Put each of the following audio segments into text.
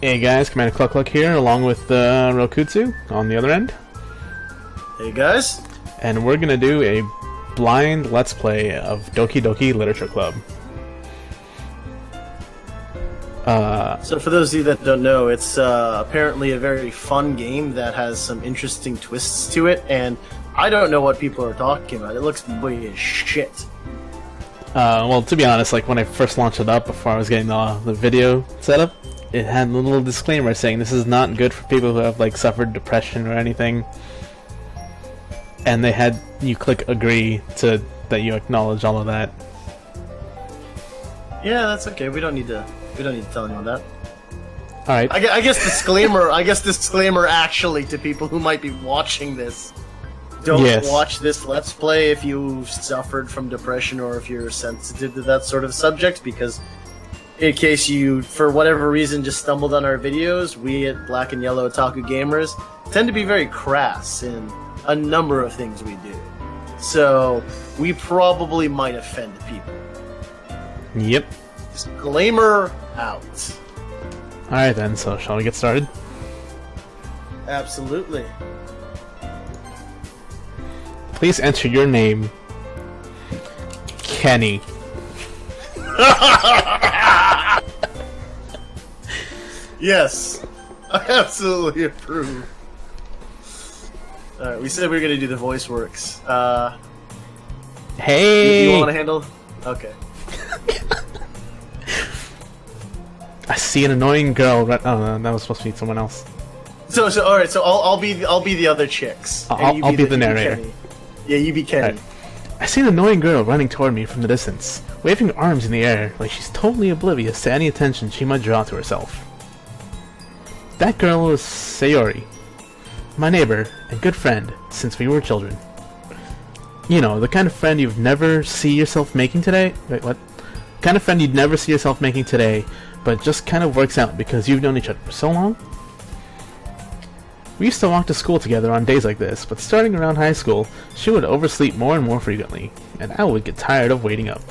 Hey guys, CmdrCluckCluck here, along with Rokutsu on the other end. Hey guys. And we're gonna do a blind Let's Play of Doki Doki Literature Club. So for those of you that don't know, it's apparently a very fun game that has some interesting twists to it, and I don't know what people are talking about. It looks way as shit. Well, to be honest, like when I first launched it up, before I was getting the video set up, it had a little disclaimer saying this is not good for people who have like suffered depression or anything. And they had you click agree to that you acknowledge all of that. Yeah, that's okay. We don't need to tell anyone that. All right. I guess disclaimer. I guess disclaimer actually to people who might be watching this. Don't watch this Let's Play if you've suffered from depression or if you're sensitive to that sort of subject, because in case you, for whatever reason, just stumbled on our videos, we at Black and Yellow Otaku Gamers tend to be very crass in a number of things we do. So, we probably might offend people. Yep. Disclaimer out. Alright then, so shall we get started? Absolutely. Please enter your name, Kenny. Yes, I absolutely approve. Alright, we said we were going to do the voice works. Hey! You want to handle? Okay. I see an annoying girl. Oh no, that was supposed to be someone else. So all right. So I'll be the other chicks. I'll be the narrator. Yeah, you be Kenny. Right. I see an annoying girl running toward me from the distance, waving her arms in the air like she's totally oblivious to any attention she might draw to herself. That girl was Sayori, my neighbor and good friend since we were children. You know, the kind of friend you'd never see yourself making today. Wait, what? Kind of friend you'd never see yourself making today, but it just kind of works out because you've known each other for so long. We used to walk to school together on days like this, but starting around high school, she would oversleep more and more frequently, and I would get tired of waiting up.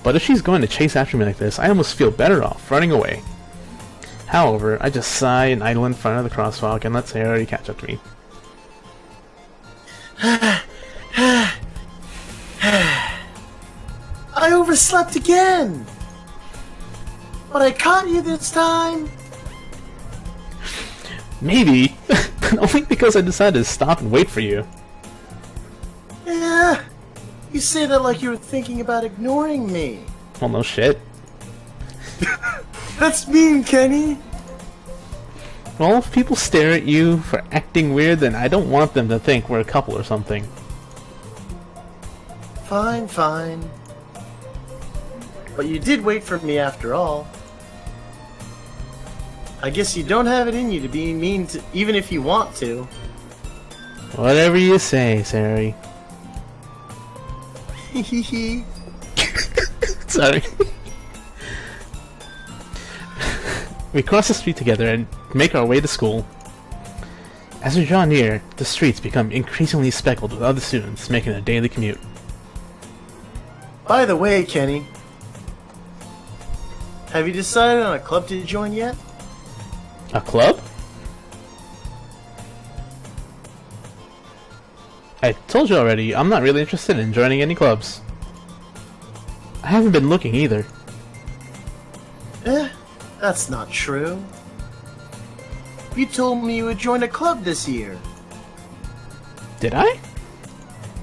But if she's going to chase after me like this, I almost feel better off running away. However, I just sigh and idle in front of the crosswalk and let Sayori catch up to me. I overslept again! But I caught you this time! Maybe, but only because I decided to stop and wait for you. Yeah, you say that like you were thinking about ignoring me. Well, no shit. That's mean, Kenny! Well, if people stare at you for acting weird, then I don't want them to think we're a couple or something. Fine, fine. But you did wait for me after all. I guess you don't have it in you to be mean to, even if you want to. Whatever you say, Sayori. Hehehe. Sorry. We cross the street together and make our way to school. As we draw near, the streets become increasingly speckled with other students making a daily commute. By the way, Kenny, have you decided on a club to join yet? A club? I told you already, I'm not really interested in joining any clubs. I haven't been looking either. That's not true. You told me you would join a club this year. Did I?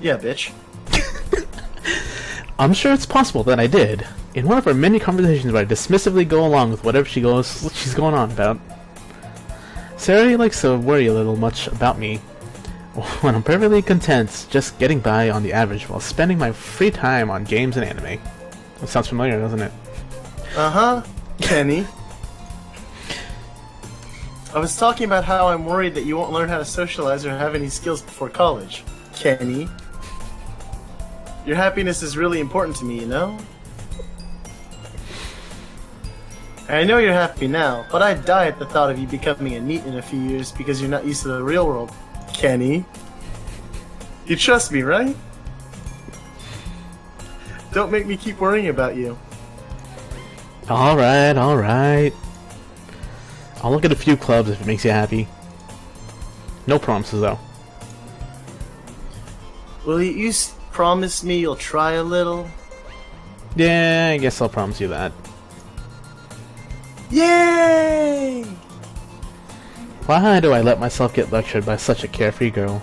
Yeah, bitch. I'm sure it's possible that I did. In one of our many conversations where I dismissively go along with whatever she's going on about. Sayori likes to worry a little much about me, when I'm perfectly content just getting by on the average while spending my free time on games and anime. That sounds familiar, doesn't it? Uh-huh, Kenny. I was talking about how I'm worried that you won't learn how to socialize or have any skills before college. Kenny. Your happiness is really important to me, you know? I know you're happy now, but I'd die at the thought of you becoming a NEET in a few years because you're not used to the real world. Kenny. You trust me, right? Don't make me keep worrying about you. Alright, alright. I'll look at a few clubs if it makes you happy. No promises, though. Will you promise me you'll try a little? Yeah, I guess I'll promise you that. Yay! Why do I let myself get lectured by such a carefree girl?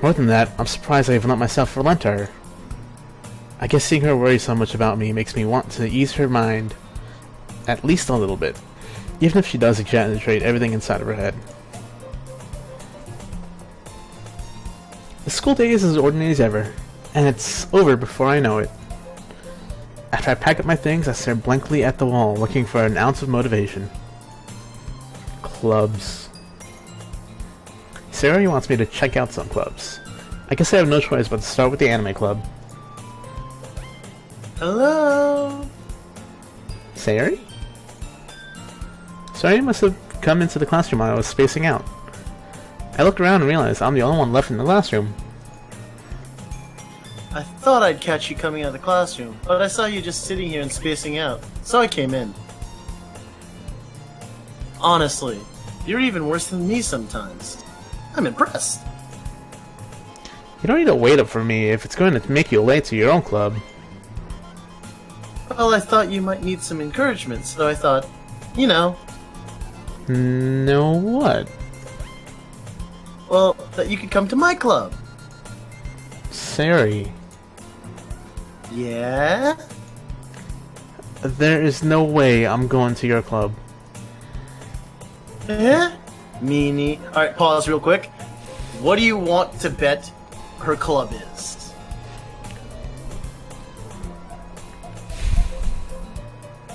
More than that, I'm surprised I even let myself relent to her. I guess seeing her worry so much about me makes me want to ease her mind at least a little bit, even if she does exaggerate everything inside of her head. The school day is as ordinary as ever, and it's over before I know it. After I pack up my things, I stare blankly at the wall, looking for an ounce of motivation. Clubs. Sayori wants me to check out some clubs. I guess I have no choice but to start with the anime club. Hello? Sayori? Sayori must have come into the classroom while I was spacing out. I looked around and realized I'm the only one left in the classroom. I thought I'd catch you coming out of the classroom, but I saw you just sitting here and spacing out, so I came in. Honestly, you're even worse than me sometimes. I'm impressed. You don't need to wait up for me if it's going to make you late to your own club. Well, I thought you might need some encouragement, so I thought, you know. No what? Well, that you could come to my club. Sayori. Yeah? There is no way I'm going to your club. Eh? Meanie. Alright, pause real quick. What do you want to bet her club is?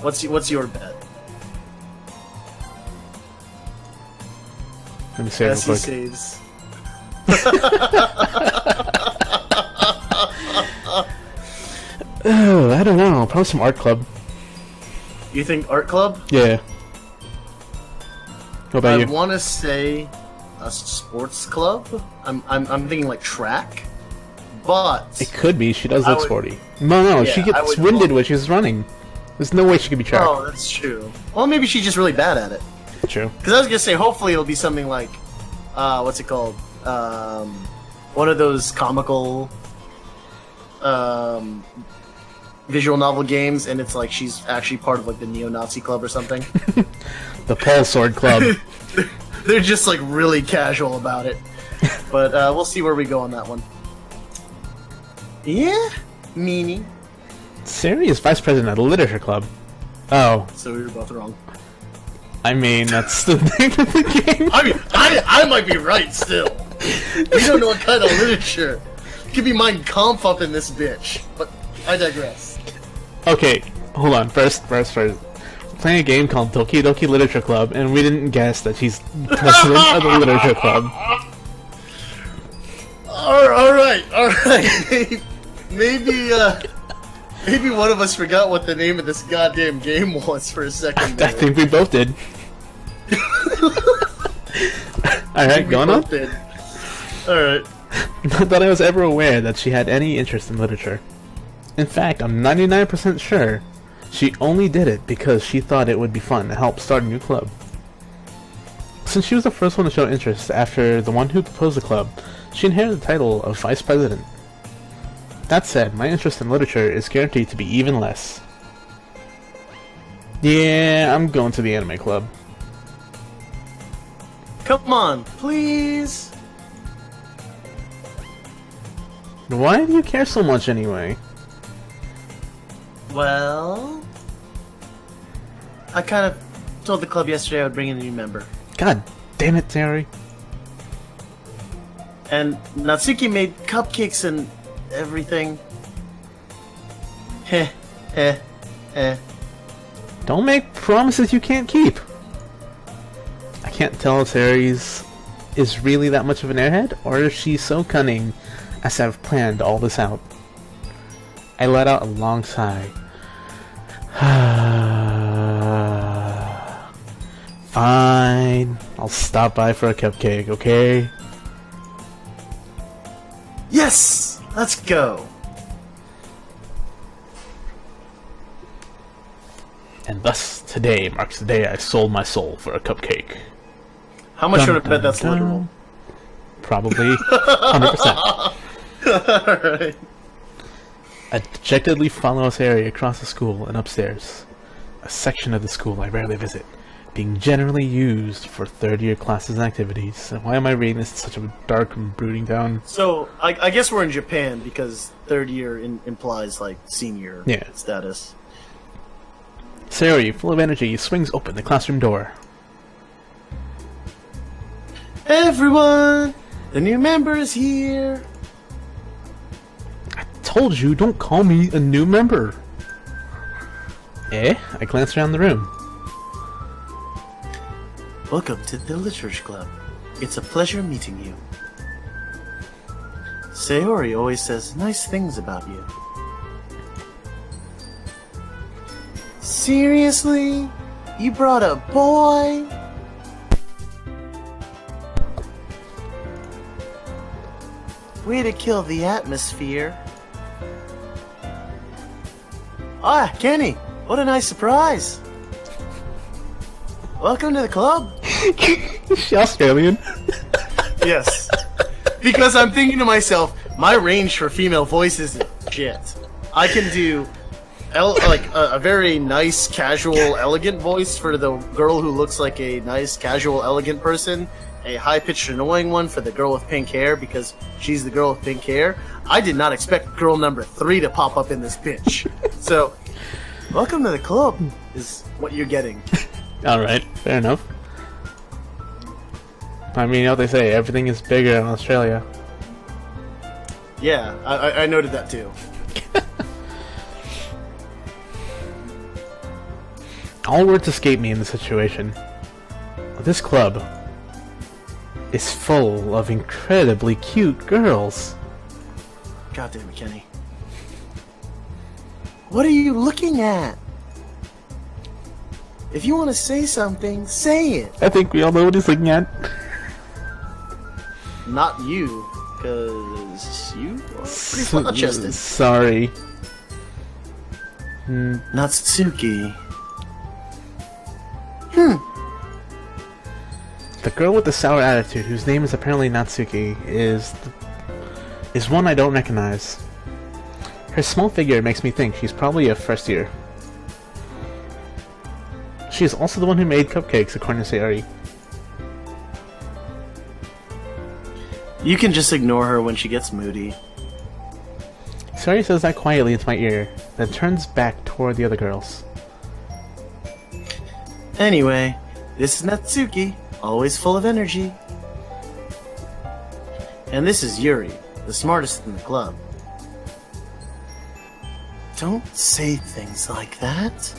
What's your bet? Let me save As real he quick. saves. Oh, I don't know. Probably some art club. You think art club? Yeah. What about I you? want to say a sports club. I'm thinking like track, but It could be. She does I look would- sporty. No, Yeah, she I gets would winded vote- when she's running. There's no way she could be tracked. oh, that's true. Well, maybe she's just really bad at it. True. Because I was gonna say, hopefully it'll be something like, what's it called? One of those comical, visual novel games, and it's like she's actually part of like the neo-Nazi club or something. The Pole Sword Club. They're just like really casual about it. But we'll see where we go on that one. Yeah, meanie. Sayori is vice president of the literature club. Oh, So we were both wrong. I mean, that's the name of the game. I mean, I might be right still. We don't know what kind of literature. Could be Mein Kampf up in this bitch. But I digress. Okay, hold on. First. We're playing a game called Doki Doki Literature Club, and we didn't guess that she's president of the literature club. Alright. Maybe one of us forgot what the name of this goddamn game was for a second I there. think we both did. Alright, going on? Alright. Not that I was ever aware that she had any interest in literature. In fact, I'm 99% sure she only did it because she thought it would be fun to help start a new club. Since she was the first one to show interest after the one who proposed the club, she inherited the title of vice president. That said, my interest in literature is guaranteed to be even less. Yeah, I'm going to the anime club. Come on, please. Why do you care so much anyway? Well, I kind of told the club yesterday I would bring in a new member. God damn it, Terry. And Natsuki made cupcakes and everything. Heh, heh, heh. Don't make promises you can't keep. I can't tell if Aries is really that much of an airhead, or if she's so cunning as to have planned all this out. I let out a long sigh. Fine. I'll stop by for a cupcake, okay? Yes! Let's go! And thus, today marks the day I sold my soul for a cupcake. How much should I bet that's literal? Probably 100%. Alright. I dejectedly follow Sayori across the school and upstairs. A section of the school I rarely visit, being generally used for third-year classes and activities. And why am I reading this in such a dark and brooding tone? So, I guess we're in Japan because third year implies, like, senior status. Sayori, full of energy, swings open the classroom door. Everyone! The new member is here! I told you, don't call me a new member! Eh? I glance around the room. Welcome to the Literature Club. It's a pleasure meeting you. Sayori always says nice things about you. Seriously? You brought a boy? Way to kill the atmosphere. Ah, Kenny! What a nice surprise! Welcome to the club! Is she Australian? Yes. Because I'm thinking to myself, my range for female voices is shit. I can do a very nice, casual, elegant voice for the girl who looks like a nice, casual, elegant person. A high-pitched, annoying one for the girl with pink hair because she's the girl with pink hair. I did not expect girl number 3 to pop up in this bitch. So, welcome to the club is what you're getting. Alright, fair enough. I mean, you know what they say, everything is bigger in Australia. Yeah, I noted that too. All words escape me in this situation. This club is full of incredibly cute girls. God damn it, Kenny. What are you looking at? If you want to say something, say it. I think we all know what he's looking at. Not you, because you are pretty flat-chested. Sorry. Natsuki. The girl with the sour attitude, whose name is apparently Natsuki, is one I don't recognize. Her small figure makes me think she's probably a first year. She is also the one who made cupcakes, according to Sayori. You can just ignore her when she gets moody. Sayori says that quietly into my ear, then turns back toward the other girls. Anyway, this is Natsuki, always full of energy. And this is Yuri, the smartest in the club. Don't say things like that.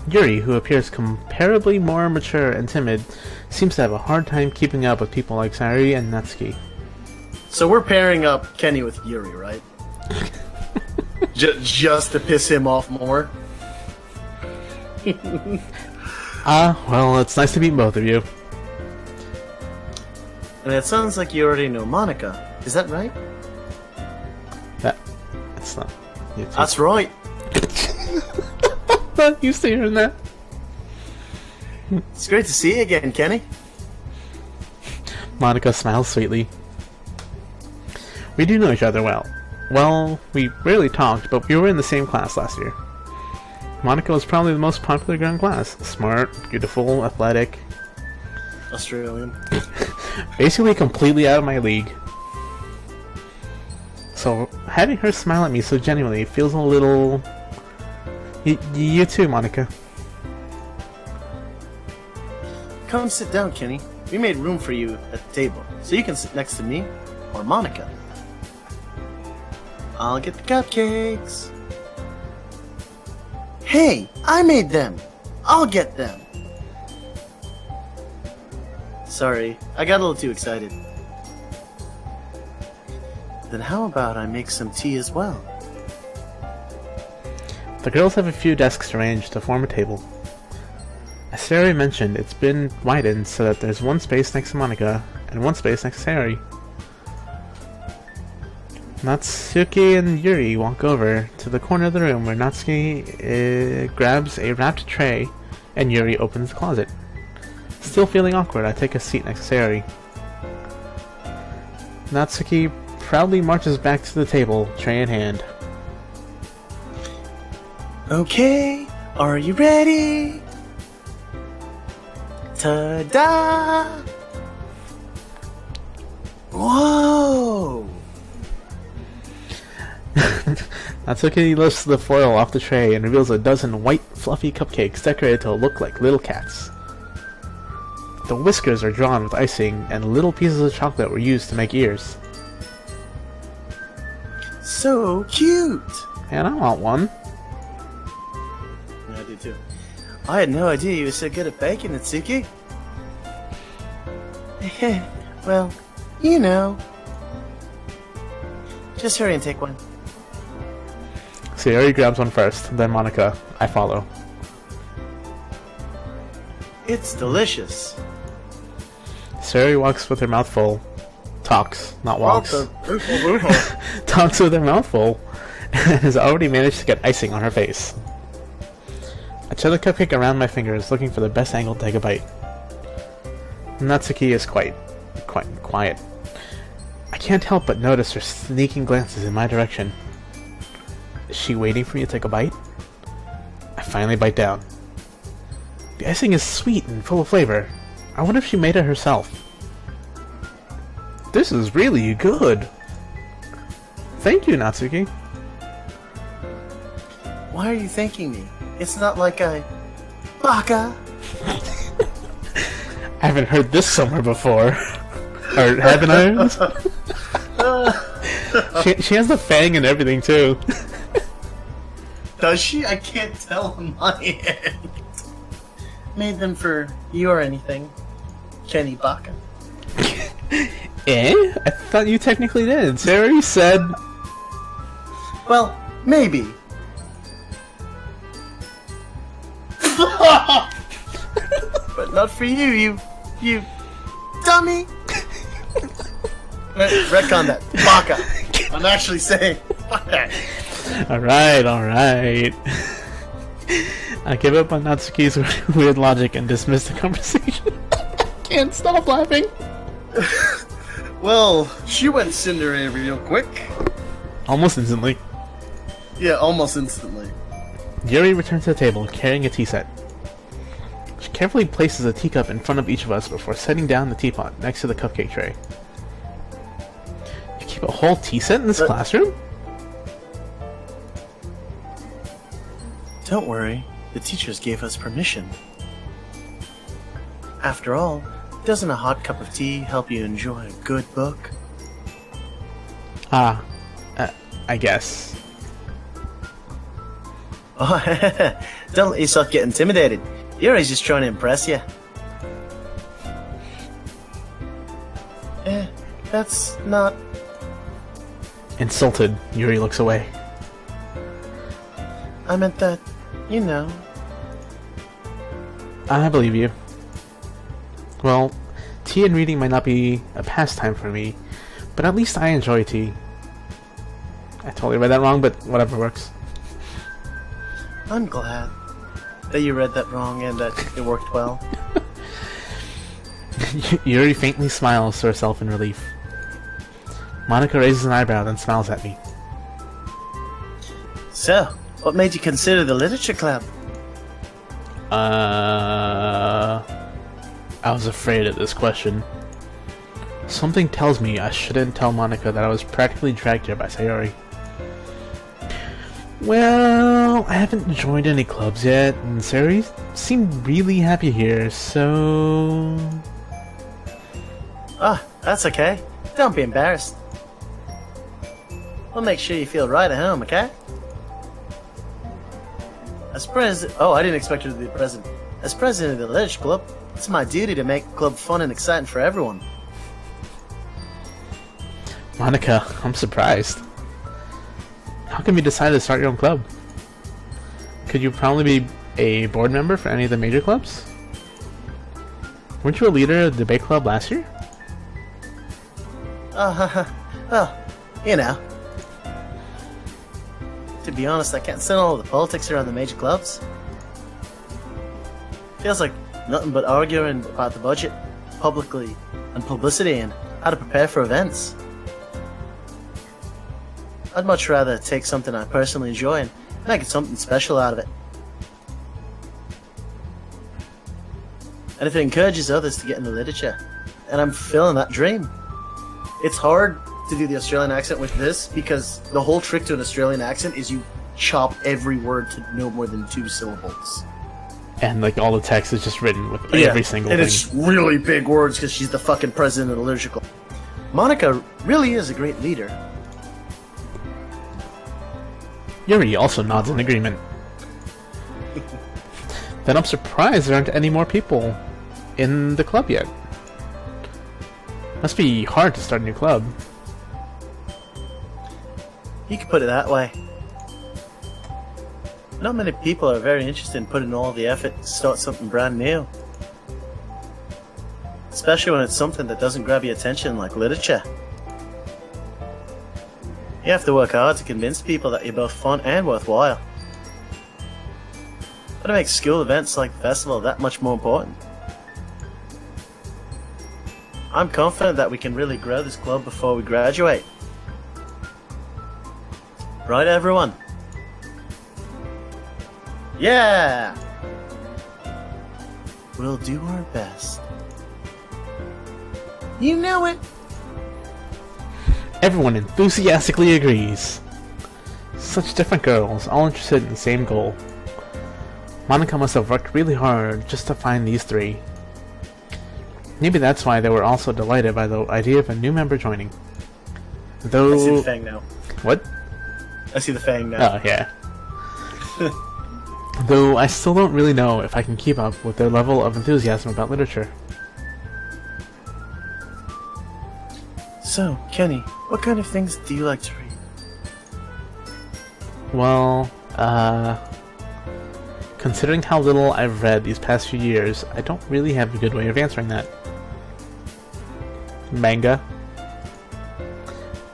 Yuri, who appears comparably more mature and timid, seems to have a hard time keeping up with people like Sayori and Natsuki. So we're pairing up Kenny with Yuri, right? just to piss him off more? Well, it's nice to meet both of you. And it sounds like you already know Monica. Is that right? That's not... That's right. Not used to hearing that. It's great to see you again, Kenny. Monica smiles sweetly. We do know each other well. Well, we rarely talked, but we were in the same class last year. Monica was probably the most popular girl in class. Smart, beautiful, athletic. Australian. Basically completely out of my league. So, having her smile at me so genuinely feels a little... You too, Monica. Come sit down, Kenny. We made room for you at the table, so you can sit next to me or Monica. I'll get the cupcakes. Hey, I made them. I'll get them. Sorry, I got a little too excited. Then how about I make some tea as well? The girls have a few desks arranged to form a table. As Sayori mentioned, it's been widened so that there's one space next to Monica and one space next to Sayori. Natsuki and Yuri walk over to the corner of the room where Natsuki grabs a wrapped tray and Yuri opens the closet. Still feeling awkward, I take a seat next to Sayori. Natsuki proudly marches back to the table, tray in hand. Okay, are you ready? Ta-da! Whoa! Natsuki lifts the foil off the tray and reveals a dozen white, fluffy cupcakes decorated to look like little cats. The whiskers are drawn with icing, and little pieces of chocolate were used to make ears. So cute! And I want one. I do too. I had no idea you were so good at baking, Natsuki. Well, you know. Just hurry and take one. Sayori grabs one first, then Monica. I follow. It's delicious. Sayori walks with her mouth full. Talks, not walks. Walks. Talks with her mouth full, and has already managed to get icing on her face. I turn the cupcake around my fingers, looking for the best angle to take a bite. Natsuki is quite quiet. I can't help but notice her sneaking glances in my direction. Is she waiting for me to take a bite? I finally bite down. The icing is sweet and full of flavor. I wonder if she made it herself. This is really good. Thank you, Natsuki. Why are you thanking me? It's not like I... Baka! I haven't heard this somewhere before. Or haven't I? She has the fang and everything, too. Does she? I can't tell on my end. Made them for you or anything. Kenny Baka. Eh? I thought you technically did. Sayori said... Well, maybe. But not for you, you dummy! Retcon that. Baka. I'm actually saying Baka. Alright. I give up on Natsuki's weird logic and dismiss the conversation. Can't stop laughing. Well, she went Cinderella real quick. Almost instantly. Yeah, almost instantly. Yuri returns to the table, carrying a tea set. She carefully places a teacup in front of each of us before setting down the teapot next to the cupcake tray. You keep a whole tea set in this classroom? Don't worry, the teachers gave us permission. After all, doesn't a hot cup of tea help you enjoy a good book? I guess. Oh, don't let yourself get intimidated. Yuri's just trying to impress you. That's not... Insulted, Yuri looks away. I meant that, you know. I believe you. Well, tea and reading might not be a pastime for me, but at least I enjoy tea. I totally read that wrong, but whatever works. I'm glad that you read that wrong and that it worked well. Yuri faintly smiles to herself in relief. Monica raises an eyebrow, then smiles at me. So, what made you consider the literature club? I was afraid of this question. Something tells me I shouldn't tell Monica that I was practically dragged here by Sayori. Well, I haven't joined any clubs yet, and Sayori seemed really happy here, so... Ah, that's okay. Don't be embarrassed. We'll make sure you feel right at home, okay? As president... Oh, I didn't expect you to be the president. As president of the Literature Club, it's my duty to make the club fun and exciting for everyone. Monica, I'm surprised. How come you decided to start your own club? Could you probably be a board member for any of the major clubs? Weren't you a leader of the debate club last year? Well, you know, To be honest, I can't stand all the politics around the major clubs. Feels like nothing but arguing about the budget, publicly, and publicity, and how to prepare for events. I'd much rather take something I personally enjoy and make it something special out of it. And if it encourages others to get into literature, and I'm fulfilling that dream. It's hard to do the Australian accent with this, because the whole trick to an Australian accent is you chop every word to no more than 2 syllables. And like all the text is just written with every single thing. And it's really big words because she's the fucking president of the Literature Club. Monica really is a great leader. Yuri also nods in agreement. Then I'm surprised there aren't any more people in the club yet. Must be hard to start a new club. You could put it that way. Not many people are very interested in putting all the effort to start something brand new. Especially when it's something that doesn't grab your attention like literature. You have to work hard to convince people that you're both fun and worthwhile. But it makes school events like the festival that much more important. I'm confident that we can really grow this club before we graduate. Right, everyone? Yeah! We'll do our best. You know it! Everyone enthusiastically agrees. Such different girls, all interested in the same goal. Monica must have worked really hard just to find these 3. Maybe that's why they were also delighted by the idea of a new member joining. Though... I see the fang now. What? I see the fang now. Oh, yeah. Though I still don't really know if I can keep up with their level of enthusiasm about literature. So, Kenny, what kind of things do you like to read? Well, considering how little I've read these past few years, I don't really have a good way of answering that. Manga.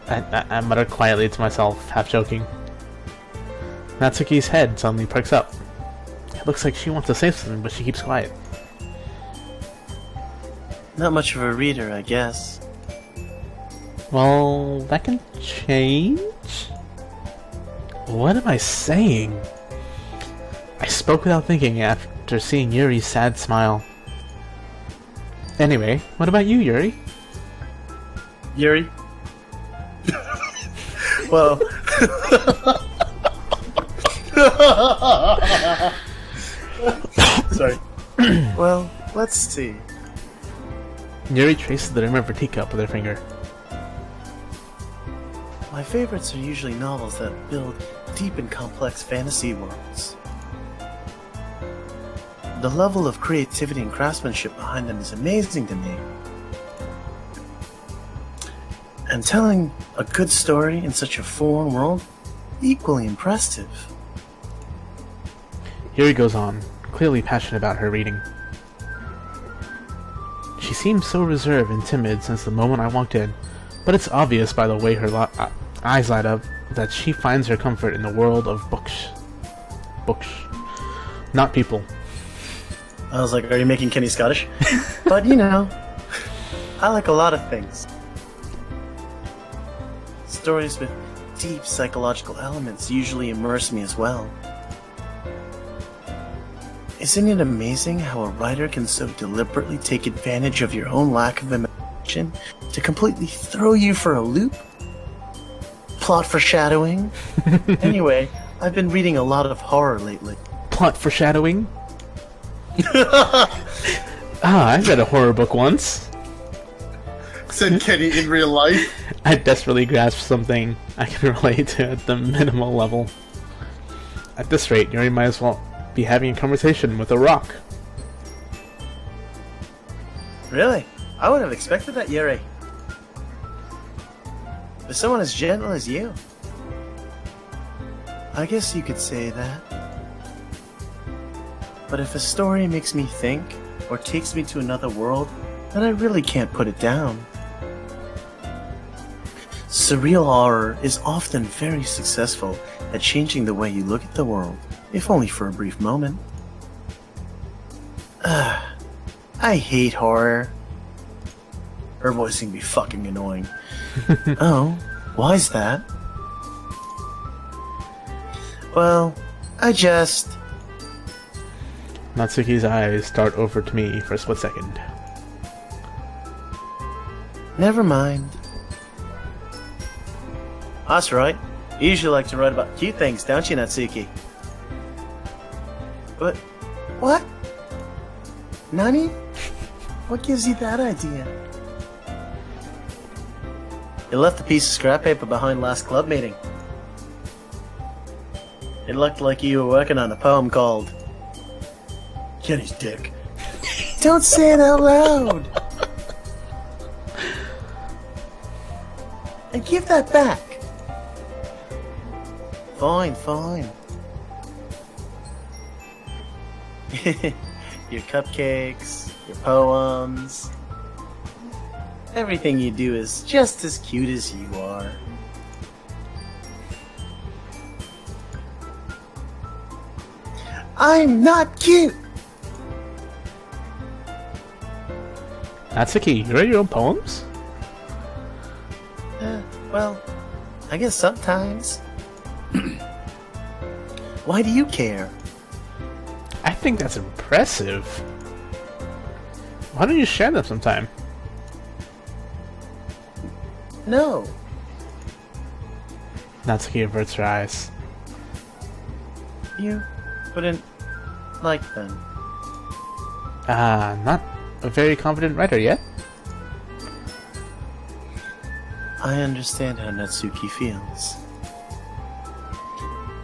I muttered quietly to myself, half joking. Natsuki's head suddenly perks up. It looks like she wants to say something, but she keeps quiet. Not much of a reader, I guess. Well, that can change? What am I saying? I spoke without thinking after seeing Yuri's sad smile. Anyway, what about you, Yuri? Yuri? Well... Sorry. Well, let's see. Yuri traces the rim of her teacup with her finger. My favorites are usually novels that build deep and complex fantasy worlds. The level of creativity and craftsmanship behind them is amazing to me. And telling a good story in such a foreign world, equally impressive. Yuri goes on, clearly passionate about her reading. She seemed so reserved and timid since the moment I walked in, but it's obvious by the way her eyes light up that she finds her comfort in the world of books. Books. Not people. I was like, are you making Kenny Scottish? But you know, I like a lot of things. Stories with deep psychological elements usually immerse me as well. Isn't it amazing how a writer can so deliberately take advantage of your own lack of imagination to completely throw you for a loop? Plot foreshadowing? Anyway, I've been reading a lot of horror lately. Plot foreshadowing? I read a horror book once. Said Kenny in real life. I desperately grasped something I can relate to at the minimal level. At this rate, Yuri might as well be having a conversation with a rock. Really? I wouldn't have expected that, Yuri. For someone as gentle as you. I guess you could say that. But if a story makes me think, or takes me to another world, then I really can't put it down. Surreal horror is often very successful at changing the way you look at the world, if only for a brief moment. I hate horror. Her voice can be fucking annoying. Oh, why's that? Well, I just... Natsuki's eyes dart over to me for a split second. Never mind. That's right. You usually like to write about cute things, don't you, Natsuki? But... what? Nani? What gives you that idea? You left a piece of scrap paper behind last club meeting. It looked like you were working on a poem called... Kenny's Dick. Don't say it out loud! And give that back! Fine, fine. Your cupcakes, your poems... everything you do is just as cute as you are. I'm not cute! Natsuki, you write your own poems? Well, I guess sometimes. Why do you care? I think that's impressive. Why don't you share them sometime? No. Natsuki averts her eyes. You wouldn't like them. Not a very confident writer yet. I understand how Natsuki feels.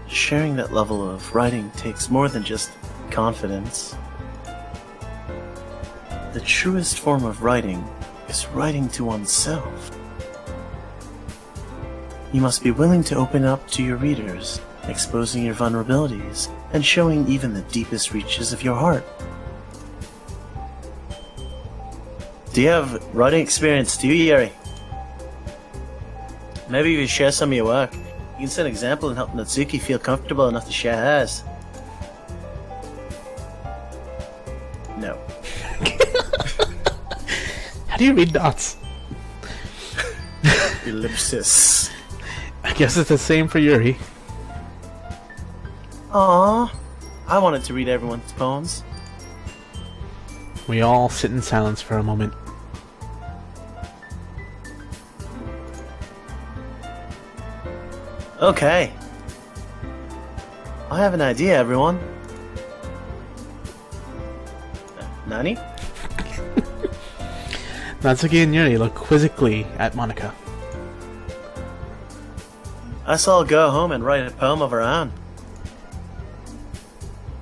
Sharing that level of writing takes more than just confidence. The truest form of writing is writing to oneself. You must be willing to open up to your readers, exposing your vulnerabilities, and showing even the deepest reaches of your heart. Do you have writing experience too, Yuri? Maybe you could share some of your work. You can set an example and help Natsuki feel comfortable enough to share hers. No. How do you read dots? Ellipsis. I guess it's the same for Yuri. Aww. I wanted to read everyone's poems. We all sit in silence for a moment. Okay. I have an idea, everyone. Nani? Natsuki and Yuri look quizzically at Monika. Us all go home and write a poem of our own.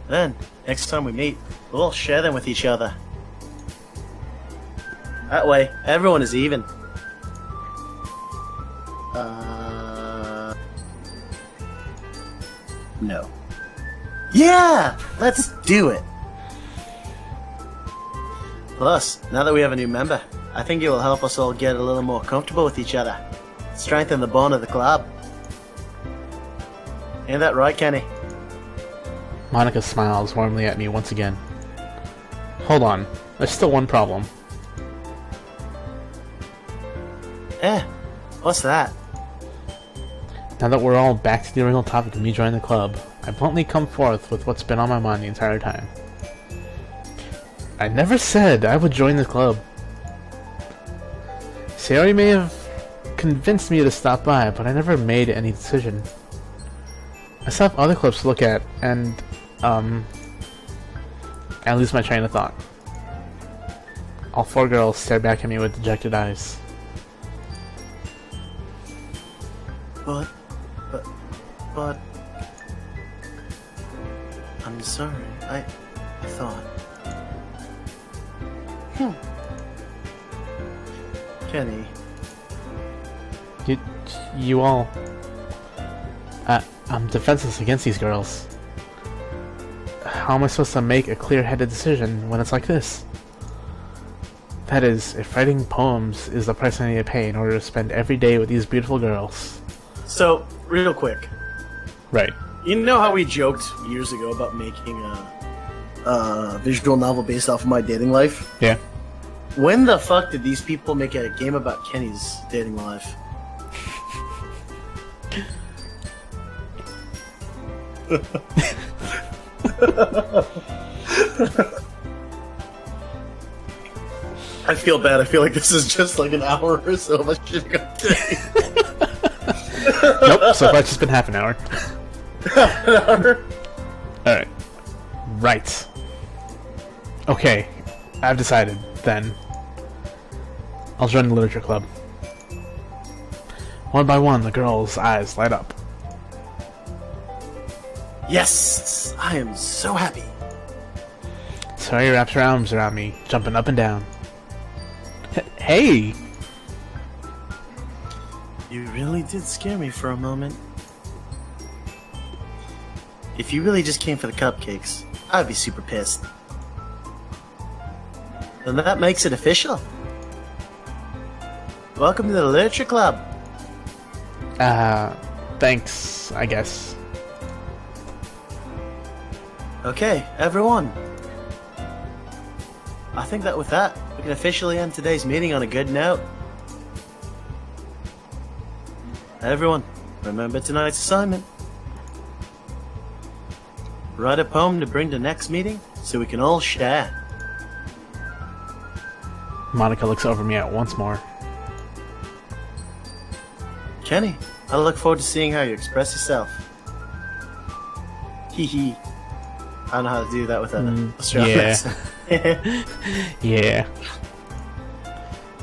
Then, next time we meet, we'll all share them with each other. That way, everyone is even. No. Yeah! Let's do it! Plus, now that we have a new member, I think it will help us all get a little more comfortable with each other. Strengthen the bond of the club. Ain't that right, Kenny? Monika smiles warmly at me once again. Hold on, there's still one problem. What's that? Now that we're all back to the original topic of me joining the club, I bluntly come forth with what's been on my mind the entire time. I never said I would join the club. Sayori may have convinced me to stop by, but I never made any decision. I still have other clubs to look at, and, I lose my train of thought. All four girls stare back at me with dejected eyes. But... I'm sorry, I thought... Kenny... You all... I'm defenseless against these girls. How am I supposed to make a clear-headed decision when it's like this? That is, if writing poems is the price I need to pay in order to spend every day with these beautiful girls. So, real quick. Right. You know how we joked years ago about making a visual novel based off of my dating life? Yeah. When the fuck did these people make a game about Kenny's dating life? I feel bad. I feel like this is just like an hour or so of a shit today. Nope, so far it's just been half an hour. Half an hour? Alright. Right. Okay, I've decided, then. I'll join the literature club. One by one, the girls' eyes light up. Yes! I am so happy. Sayori wraps her arms around me, jumping up and down. Hey! You really did scare me for a moment. If you really just came for the cupcakes, I'd be super pissed. Then that makes it official. Welcome to the Literature Club. Thanks, I guess. Okay, everyone. I think that with that, we can officially end today's meeting on a good note. Everyone, remember tonight's assignment. Write a poem to bring to next meeting so we can all share. Monica looks over me at once more. Kenny, I look forward to seeing how you express yourself. Hee hee. I don't know how to do that with an Australian accent. Yeah.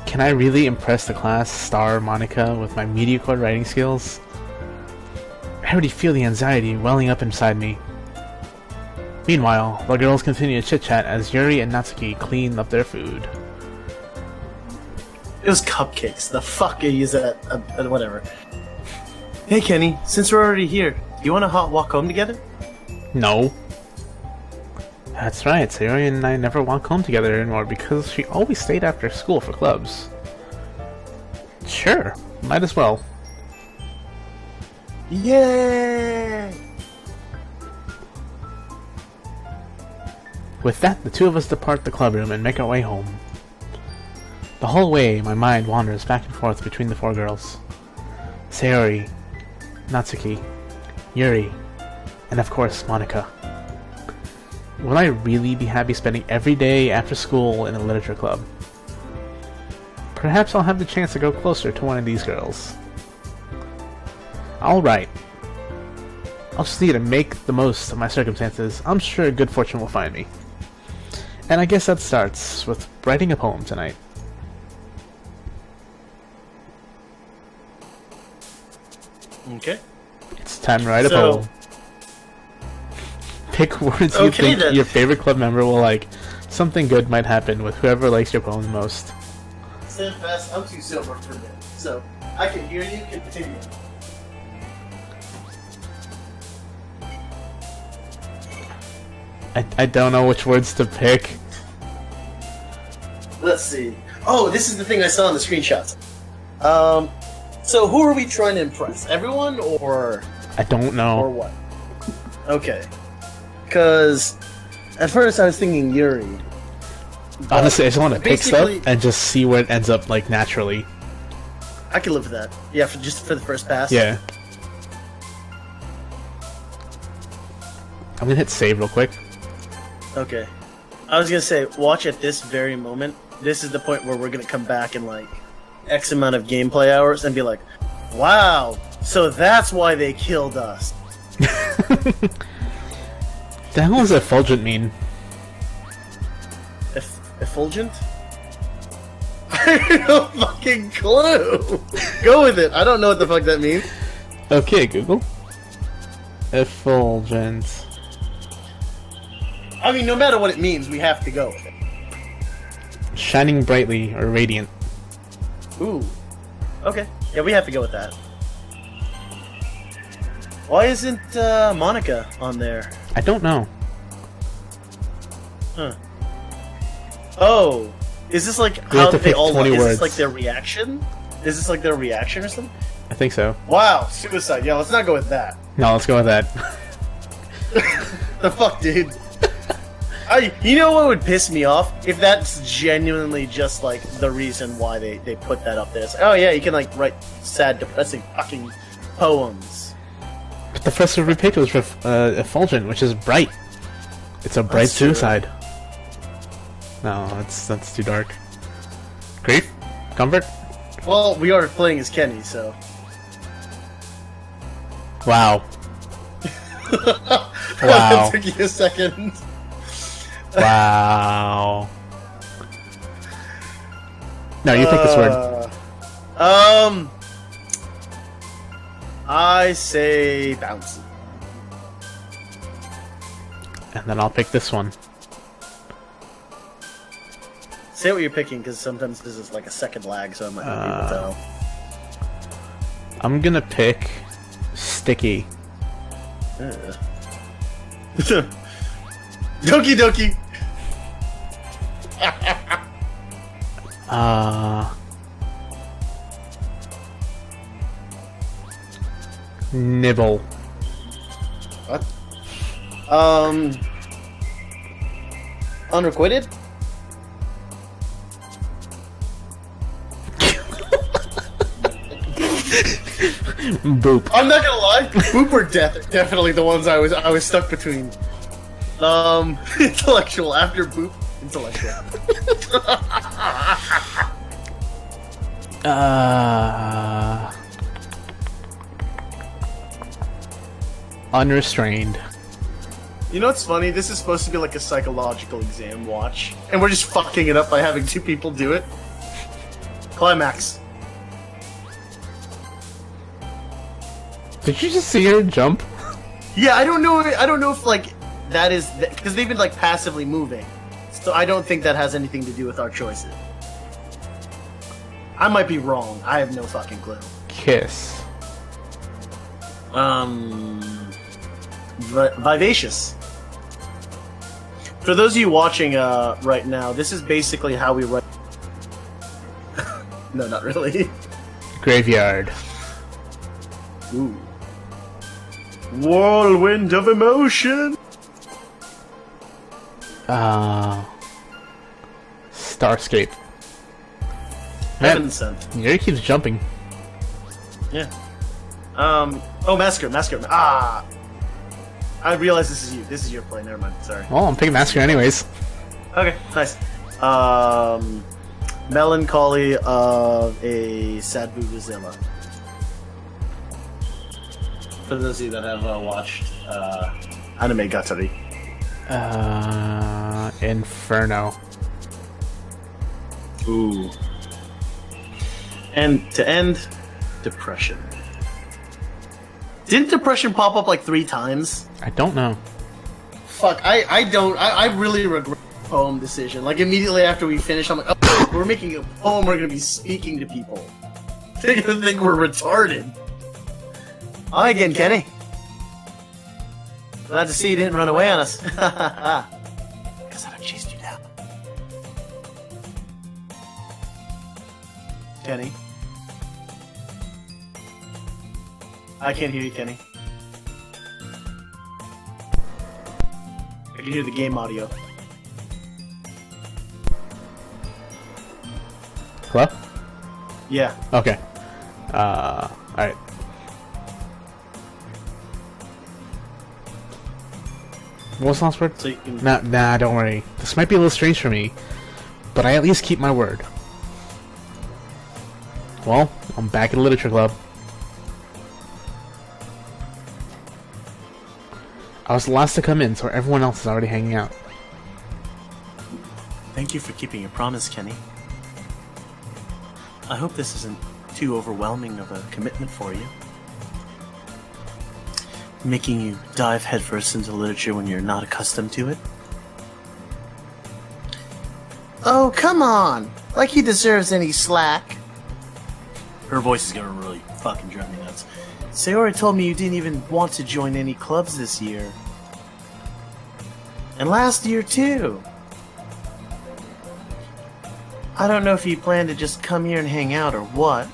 Can I really impress the class star Monica with my mediocre writing skills? I already feel the anxiety welling up inside me. Meanwhile, the girls continue to chit-chat as Yuri and Natsuki clean up their food. It was cupcakes. The fuck is that? Whatever. Hey Kenny, since we're already here, do you want to hot walk home together? No. That's right, Sayori and I never walk home together anymore because she always stayed after school for clubs. Sure, might as well. Yay! With that, the two of us depart the club room and make our way home. The whole way, my mind wanders back and forth between the four girls. Sayori, Natsuki, Yuri, and of course, Monica. Will I really be happy spending every day after school in a literature club? Perhaps I'll have the chance to go closer to one of these girls. Alright. I'll just need to make the most of my circumstances. I'm sure good fortune will find me. And I guess that starts with writing a poem tonight. Okay. It's time to write a poem. Pick words you think your favorite club member will like. Something good might happen with whoever likes your poem most. Stand fast, I'm too sober for that, so I can hear you. Continue. I don't know which words to pick. Let's see. Oh, this is the thing I saw in the screenshots. So who are we trying to impress? Everyone, or I don't know. Or what? Okay. Because at first I was thinking Yuri. Honestly, I just want to pick stuff and just see where it ends up, like, naturally. I can live with that. Yeah, just for the first pass. Yeah. I'm gonna hit save real quick. Okay. I was gonna say, watch at this very moment. This is the point where we're gonna come back in, like, X amount of gameplay hours and be like, wow, so that's why they killed us. The hell does effulgent mean? Effulgent? I have no fucking clue! Go with it, I don't know what the fuck that means. Okay, Google. Effulgent. I mean, no matter what it means, we have to go with it. Shining brightly or radiant. Ooh. Okay. Yeah, we have to go with that. Why isn't Monica on there? I don't know. Huh. Oh. Is this like how they all look? Is this like their reaction? Is this like their reaction or something? I think so. Wow, suicide. Yeah, let's not go with that. No, let's go with that. The fuck, dude? You know what would piss me off? If that's genuinely just, like, the reason why they put that up there. It's, oh yeah, you can, like, write sad, depressing fucking poems. But the first one we picked was Effulgent, which is bright. It's a bright suicide. No, that's too dark. Grief? Comfort? Well, we are playing as Kenny, so... Wow. Wow. That took you a second. Wow. No, you pick this word. I say bouncy. And then I'll pick this one. Say what you're picking, because sometimes this is like a second lag, so I might not be able to tell. I'm gonna pick sticky. Doki Doki! Nibble. What? Unrequited? Boop. I'm not gonna lie, Boop or Death are definitely the ones I was stuck between. Intellectual after Boop. Intellectual. Unrestrained. You know what's funny? This is supposed to be like a psychological exam watch, and we're just fucking it up by having two people do it. Climax. Did you just see her jump? Yeah, I don't know if like that is because they've been like passively moving, so I don't think that has anything to do with our choices. I might be wrong. I have no fucking clue. Kiss. Vivacious. For those of you watching right now, this is basically how we write. No, not really. Graveyard. Ooh. Whirlwind of emotion. Starscape. Heaven sent. Yuri keeps jumping. Yeah. Oh, Massacre. Ah! I realize this is you. This is your play. Never mind. Sorry. Well, I'm picking Massacre anyways. Okay, nice. Melancholy of a sad Vuvuzela. For those of you that have watched Anime Gatari. Inferno. Ooh. And to end, Depression. Didn't Depression pop up like 3 times? I don't know. Fuck, I really regret the poem decision. Like, immediately after we finish, I'm like, oh, we're making a poem, we're gonna be speaking to people. They're gonna think we're retarded. Hi again, Kenny. Glad to see you didn't run away on us. Because I done chased you down. Kenny? I can't hear you, Kenny. I can hear the game audio. Hello? Yeah. Okay. Alright. What was the last word? So you can... Nah, don't worry. This might be a little strange for me, but I at least keep my word. Well, I'm back at the Literature Club. I was the last to come in, so everyone else is already hanging out. Thank you for keeping your promise, Kenny. I hope this isn't too overwhelming of a commitment for you. Making you dive headfirst into literature when you're not accustomed to it. Oh, come on! Like he deserves any slack. Her voice is gonna really fucking drive me nuts. Sayori told me you didn't even want to join any clubs this year. And last year, too. I don't know if you plan to just come here and hang out or what.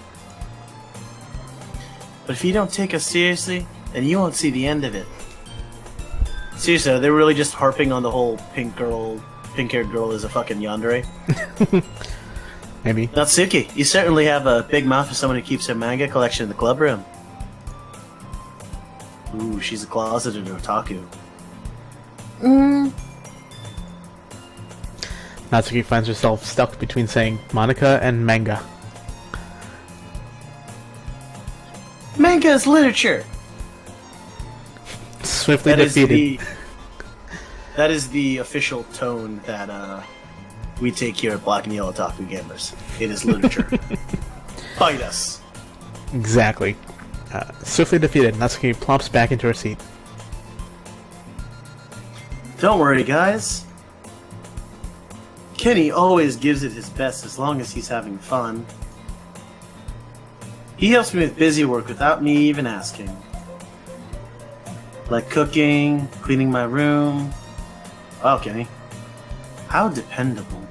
But if you don't take us seriously, then you won't see the end of it. Seriously, they're really just harping on the whole pink-haired girl is a fucking yandere. Maybe. Natsuki, you certainly have a big mouth for someone who keeps her manga collection in the club room. Ooh, she's a closeted otaku. Natsuki finds herself stuck between saying Monica and manga. Manga is literature! Swiftly defeated. That is the official tone that we take here at Black and Yellow Otaku Gamers. It is literature. Fight us! Exactly. Swiftly defeated, Natsuki plops back into her seat. Don't worry, guys. Kenny always gives it his best as long as he's having fun. He helps me with busy work without me even asking. Like cooking, cleaning my room. Wow, Kenny. How dependable.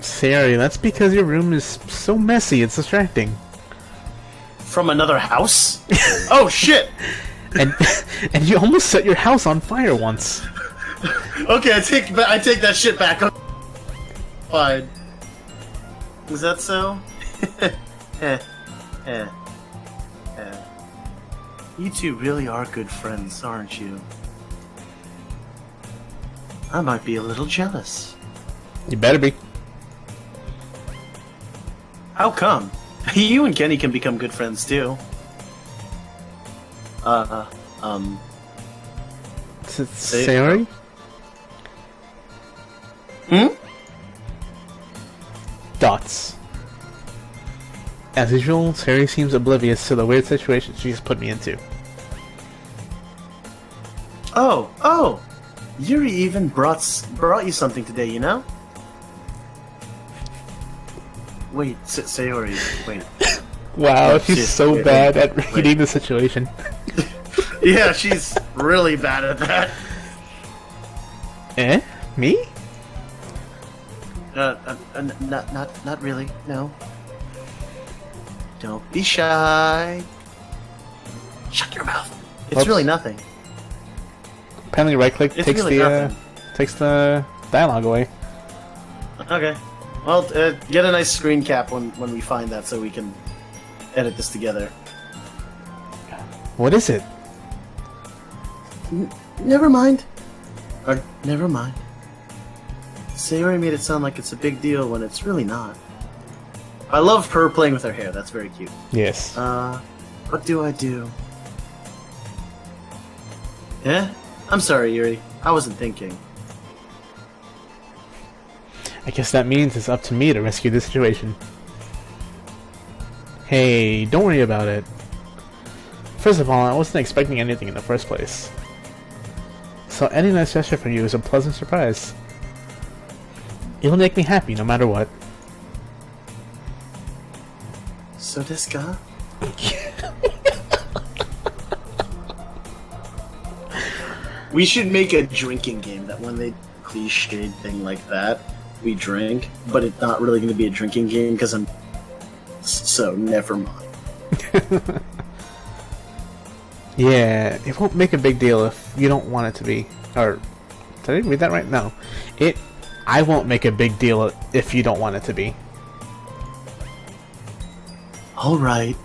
Sayori, that's because your room is so messy, it's distracting. From another house? Oh shit! And you almost set your house on fire once. Okay, I take that shit back. Fine. Is that so? You two really are good friends, aren't you? I might be a little jealous. You better be. How come? You and Kenny can become good friends too. Sayori? Dots. As usual, Sayori seems oblivious to the weird situation she's put me into. Oh! Yuri even brought you something today, you know? Wait, Sayori, wait. Wow, she's so bad at reading the situation. Yeah, she's really bad at that. Me? Not really, no. Don't be shy. Shut your mouth. It's Oops. really nothing. Apparently right-click takes really takes the dialogue away. Okay. Well, get a nice screen cap when we find that so we can edit this together. What is it? Never mind. Or, never mind. Sayori made it sound like it's a big deal when it's really not. I love her playing with her hair. That's very cute. Yes. What do I do? Yeah? I'm sorry, Yuri. I wasn't thinking. I guess that means it's up to me to rescue the situation. Hey, don't worry about it. First of all, I wasn't expecting anything in the first place. So any nice gesture from you is a pleasant surprise. It'll make me happy no matter what. So this guy? We should make a drinking game that when they cliched thing like that, we drink, but it's not really going to be a drinking game because I'm... So, never mind. Yeah, it won't make a big deal if you don't want it to be. Or, did I read that right? No. I won't make a big deal if you don't want it to be. Alright.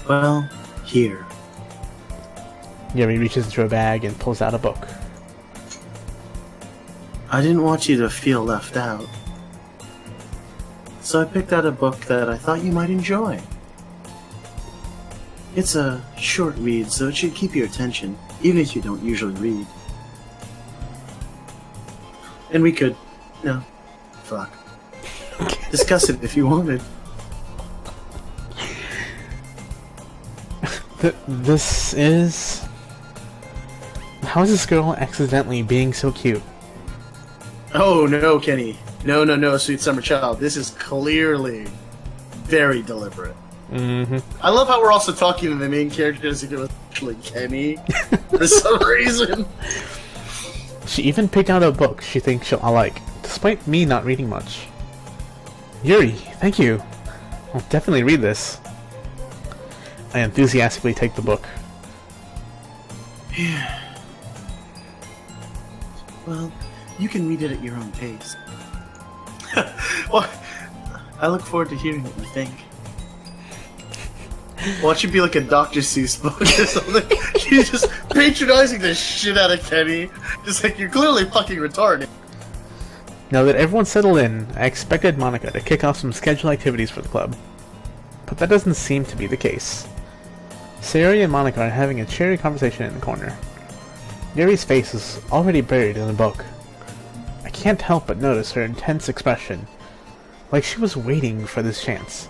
Well, here. Yuri reaches into a bag and pulls out a book. I didn't want you to feel left out. So I picked out a book that I thought you might enjoy. It's a short read, so it should keep your attention, even if you don't usually read. And we could... No. Fuck. Discuss it if you wanted. This is... How is this girl accidentally being so cute? Oh no, Kenny. No, sweet summer child. This is clearly very deliberate. Mm-hmm. I love how we're also talking to the main character as if it was actually Kenny for some reason. She even picked out a book she thinks I'll like, despite me not reading much. Yuri, thank you. I'll definitely read this. I enthusiastically take the book. Well, you can read it at your own pace. Well, I look forward to hearing what you think. Watch it be like a Dr. Seuss book or something. She's just patronizing the shit out of Kenny. Just like, you're clearly fucking retarded. Now that everyone's settled in, I expected Monica to kick off some scheduled activities for the club. But that doesn't seem to be the case. Sayori and Monica are having a cheery conversation in the corner. Yuri's face is already buried in the book. I can't help but notice her intense expression, like she was waiting for this chance.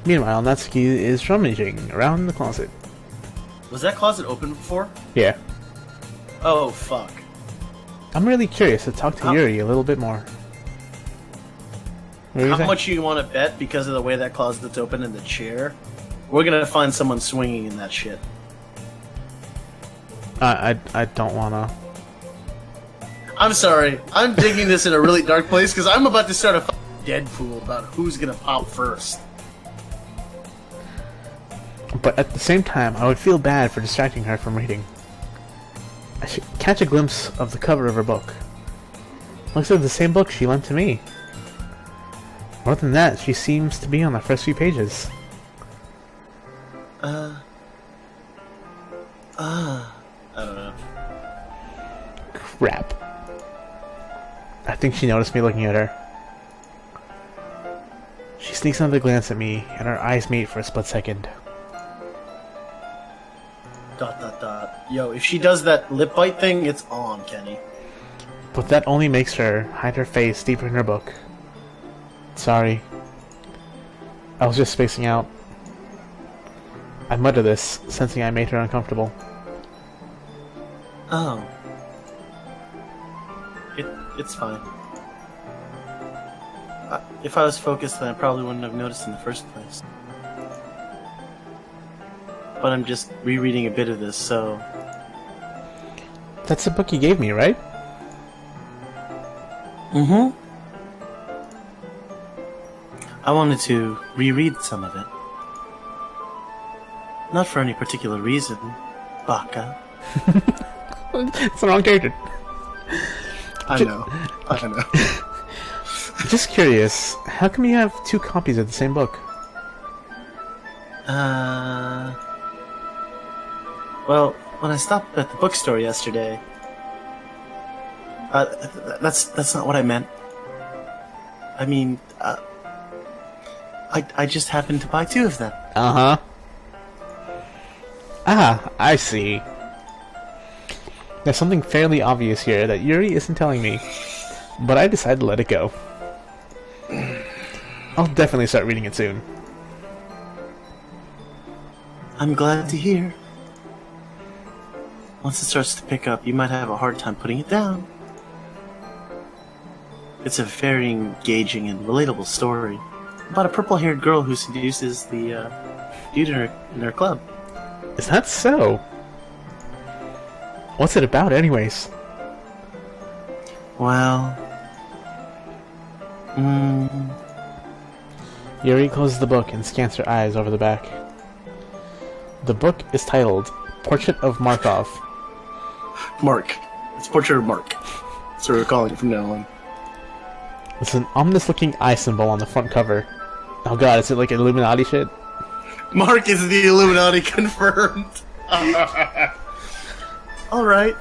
Meanwhile, Natsuki is rummaging around the closet. Was that closet open before? Yeah. Oh, fuck. I'm really curious to talk to Yuri a little bit more. How much you want to bet because of the way that closet's open in the chair? We're gonna find someone swinging in that shit. I don't wanna. I'm sorry. I'm digging this in a really dark place because I'm about to start a Deadpool about who's gonna pop first. But at the same time, I would feel bad for distracting her from reading. I should catch a glimpse of the cover of her book. Looks like the same book she lent to me. More than that, she seems to be on the first few pages. I don't know. Crap. I think she noticed me looking at her. She sneaks another glance at me, and our eyes meet for a split second. ... Yo, if she does that lip bite thing, it's on, Kenny. But that only makes her hide her face deeper in her book. Sorry. I was just spacing out. I mutter this, sensing I made her uncomfortable. Oh. It's fine. If I was focused, then I probably wouldn't have noticed in the first place. But I'm just rereading a bit of this, so... That's the book you gave me, right? Mm-hmm. I wanted to reread some of it. Not for any particular reason, Baka. It's the wrong character. I know. Just curious, how come you have two copies of the same book? Well, when I stopped at the bookstore yesterday... that's not what I meant. I mean, I just happened to buy two of them. Uh-huh. Ah, I see. There's something fairly obvious here that Yuri isn't telling me, but I decided to let it go. I'll definitely start reading it soon. I'm glad to hear. Once it starts to pick up, you might have a hard time putting it down. It's a very engaging and relatable story about a purple-haired girl who seduces the dude in her club. Is that so? What's it about, anyways? Well... Yuri closes the book and scans her eyes over the back. The book is titled Portrait of Markov. Mark. It's Portrait of Mark. That's what we're calling it from now on. There's an ominous-looking eye symbol on the front cover. Oh god, is it like Illuminati shit? Mark is the Illuminati confirmed. Alright.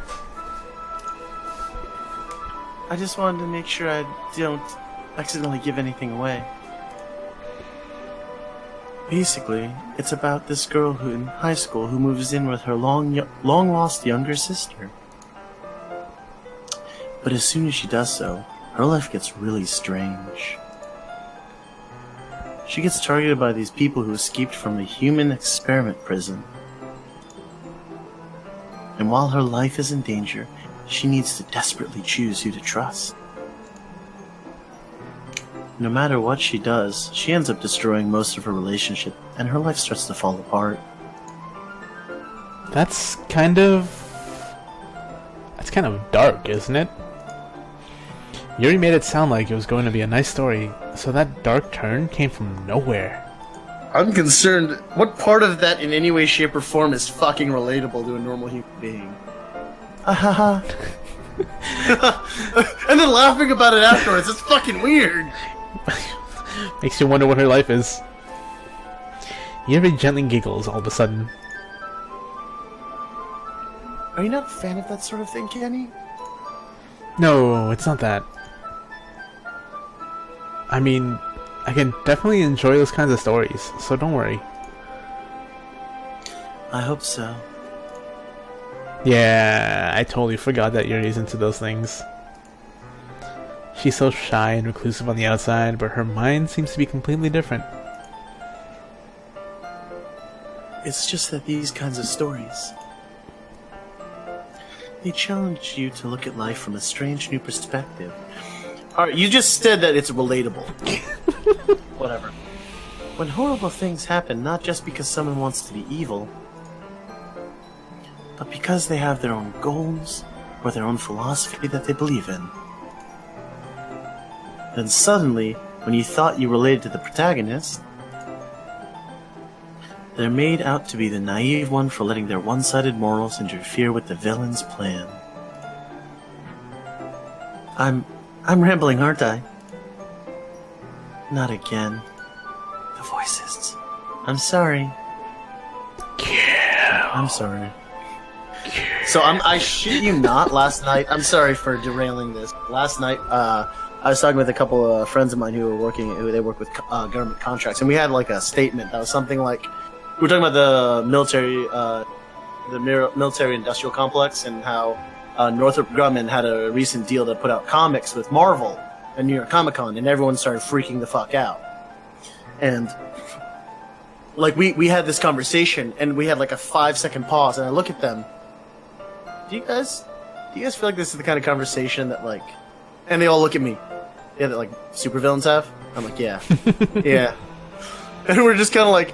I just wanted to make sure I don't accidentally give anything away. Basically, it's about this girl who in high school who moves in with her long-lost younger sister. But as soon as she does so, her life gets really strange. She gets targeted by these people who escaped from the human experiment prison. And while her life is in danger, she needs to desperately choose who to trust. No matter what she does, she ends up destroying most of her relationship, and her life starts to fall apart. That's kind of dark, isn't it? Yuri made it sound like it was going to be a nice story, so that dark turn came from nowhere. I'm concerned, what part of that in any way, shape, or form is fucking relatable to a normal human being? Ahaha. And then laughing about it afterwards, it's fucking weird. Makes you wonder what her life is. Yuri gently giggles all of a sudden. Are you not a fan of that sort of thing, Kenny? No, it's not that. I mean, I can definitely enjoy those kinds of stories, so don't worry. I hope so. Yeah, I totally forgot that Yuri's into those things. She's so shy and reclusive on the outside, but her mind seems to be completely different. It's just that these kinds of stories, they challenge you to look at life from a strange new perspective. Alright, you just said that it's relatable. Whatever. When horrible things happen, not just because someone wants to be evil, but because they have their own goals or their own philosophy that they believe in. Then suddenly, when you thought you related to the protagonist, they're made out to be the naive one for letting their one-sided morals interfere with the villain's plan. I'm rambling, aren't I? Not again. The voices. I'm sorry. I'm sorry. So I shit you not, last night, I'm sorry for derailing this. Last night, I was talking with a couple of friends of mine who they work with government contracts, and we had like a statement that was something like, we were talking about the military industrial complex and how Northrop Grumman had a recent deal to put out comics with Marvel at New York Comic Con, and everyone started freaking the fuck out. And like we had this conversation, and we had like a 5-second pause, and I look at them. Do you guys feel like this is the kind of conversation that like, and they all look at me, yeah, that like supervillains have? I'm like, yeah, yeah, and we're just kind of like,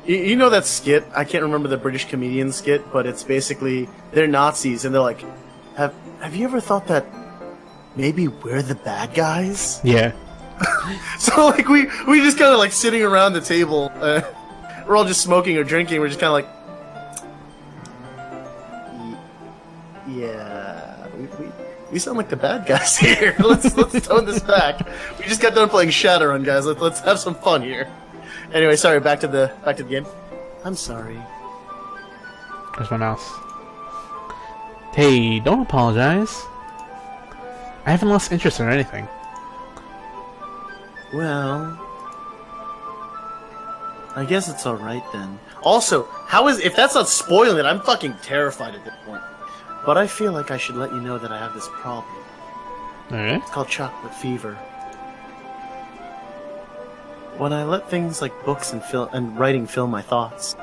you know that skit? I can't remember the British comedian skit, but it's basically they're Nazis, and they're like, have you ever thought that maybe we're the bad guys? Yeah. So like we just kind of like sitting around the table, we're all just smoking or drinking. We're just kind of like, yeah, we sound like the bad guys here. let's tone this back. We just got done playing Shadowrun, guys. Let's have some fun here. Anyway, sorry. Back to the game. I'm sorry. Where's my mouse? Hey, don't apologize. I haven't lost interest or anything. Well, I guess it's alright then. Also, if that's not spoiling it, I'm fucking terrified at this point. But I feel like I should let you know that I have this problem. Alright. It's called chocolate fever. When I let things like books and writing fill my thoughts,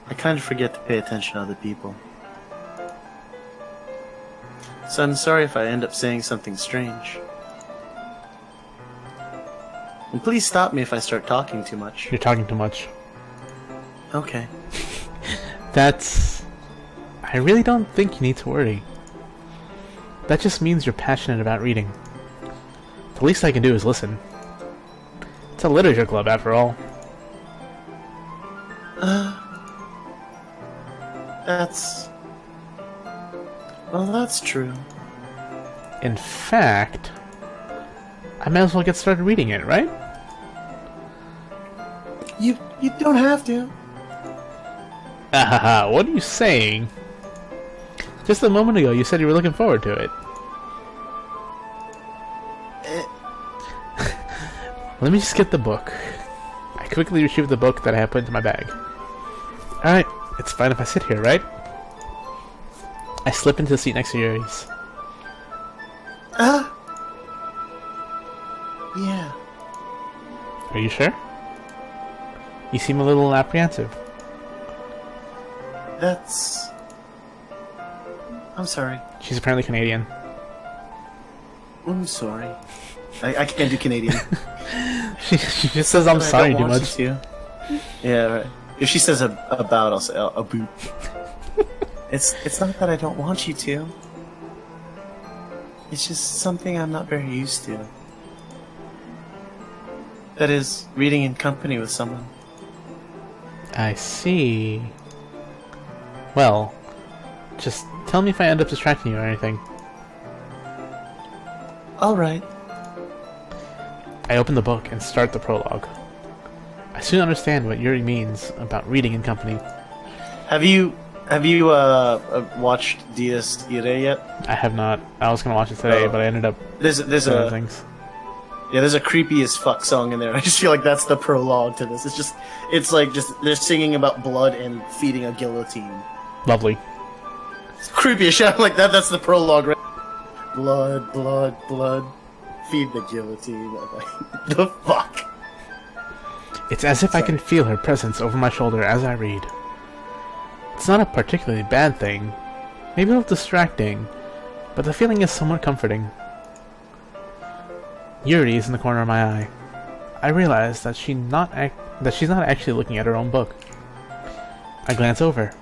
I kind of forget to pay attention to other people. So I'm sorry if I end up saying something strange. And please stop me if I start talking too much. You're talking too much. Okay. I really don't think you need to worry. That just means you're passionate about reading. The least I can do is listen. It's a literature club, after all. That's true. In fact, I might as well get started reading it, right? You don't have to. Ahaha, what are you saying? Just a moment ago you said you were looking forward to it. Let me just get the book. I quickly retrieved the book that I had put into my bag. Alright, it's fine if I sit here, right? I slip into the seat next to Yuri's. Yeah. Are you sure? You seem a little apprehensive. I'm sorry. She's apparently Canadian. I'm sorry. I can't do Canadian. she just says I'm sorry too much. Yeah, right. If she says about, I'll say a boot. It's not that I don't want you to. It's just something I'm not very used to. That is, reading in company with someone. I see. Well, just tell me if I end up distracting you or anything. Alright. I open the book and start the prologue. I soon understand what Yuri means about reading in company. Have you watched Dias Irae yet? I have not. I was gonna watch it today, but I ended up there's doing things. Yeah, there's a creepy as fuck song in there. I just feel like that's the prologue to this. It's like they're singing about blood and feeding a guillotine. Lovely. It's creepy as shit. I'm like that's the prologue, right? Blood, blood, blood. Feed the guillotine. I'm like, the fuck? It's as if I can feel her presence over my shoulder as I read. It's not a particularly bad thing, maybe a little distracting, but the feeling is somewhat comforting. Yuri is in the corner of my eye. I realize that she's not actually looking at her own book. I glance over.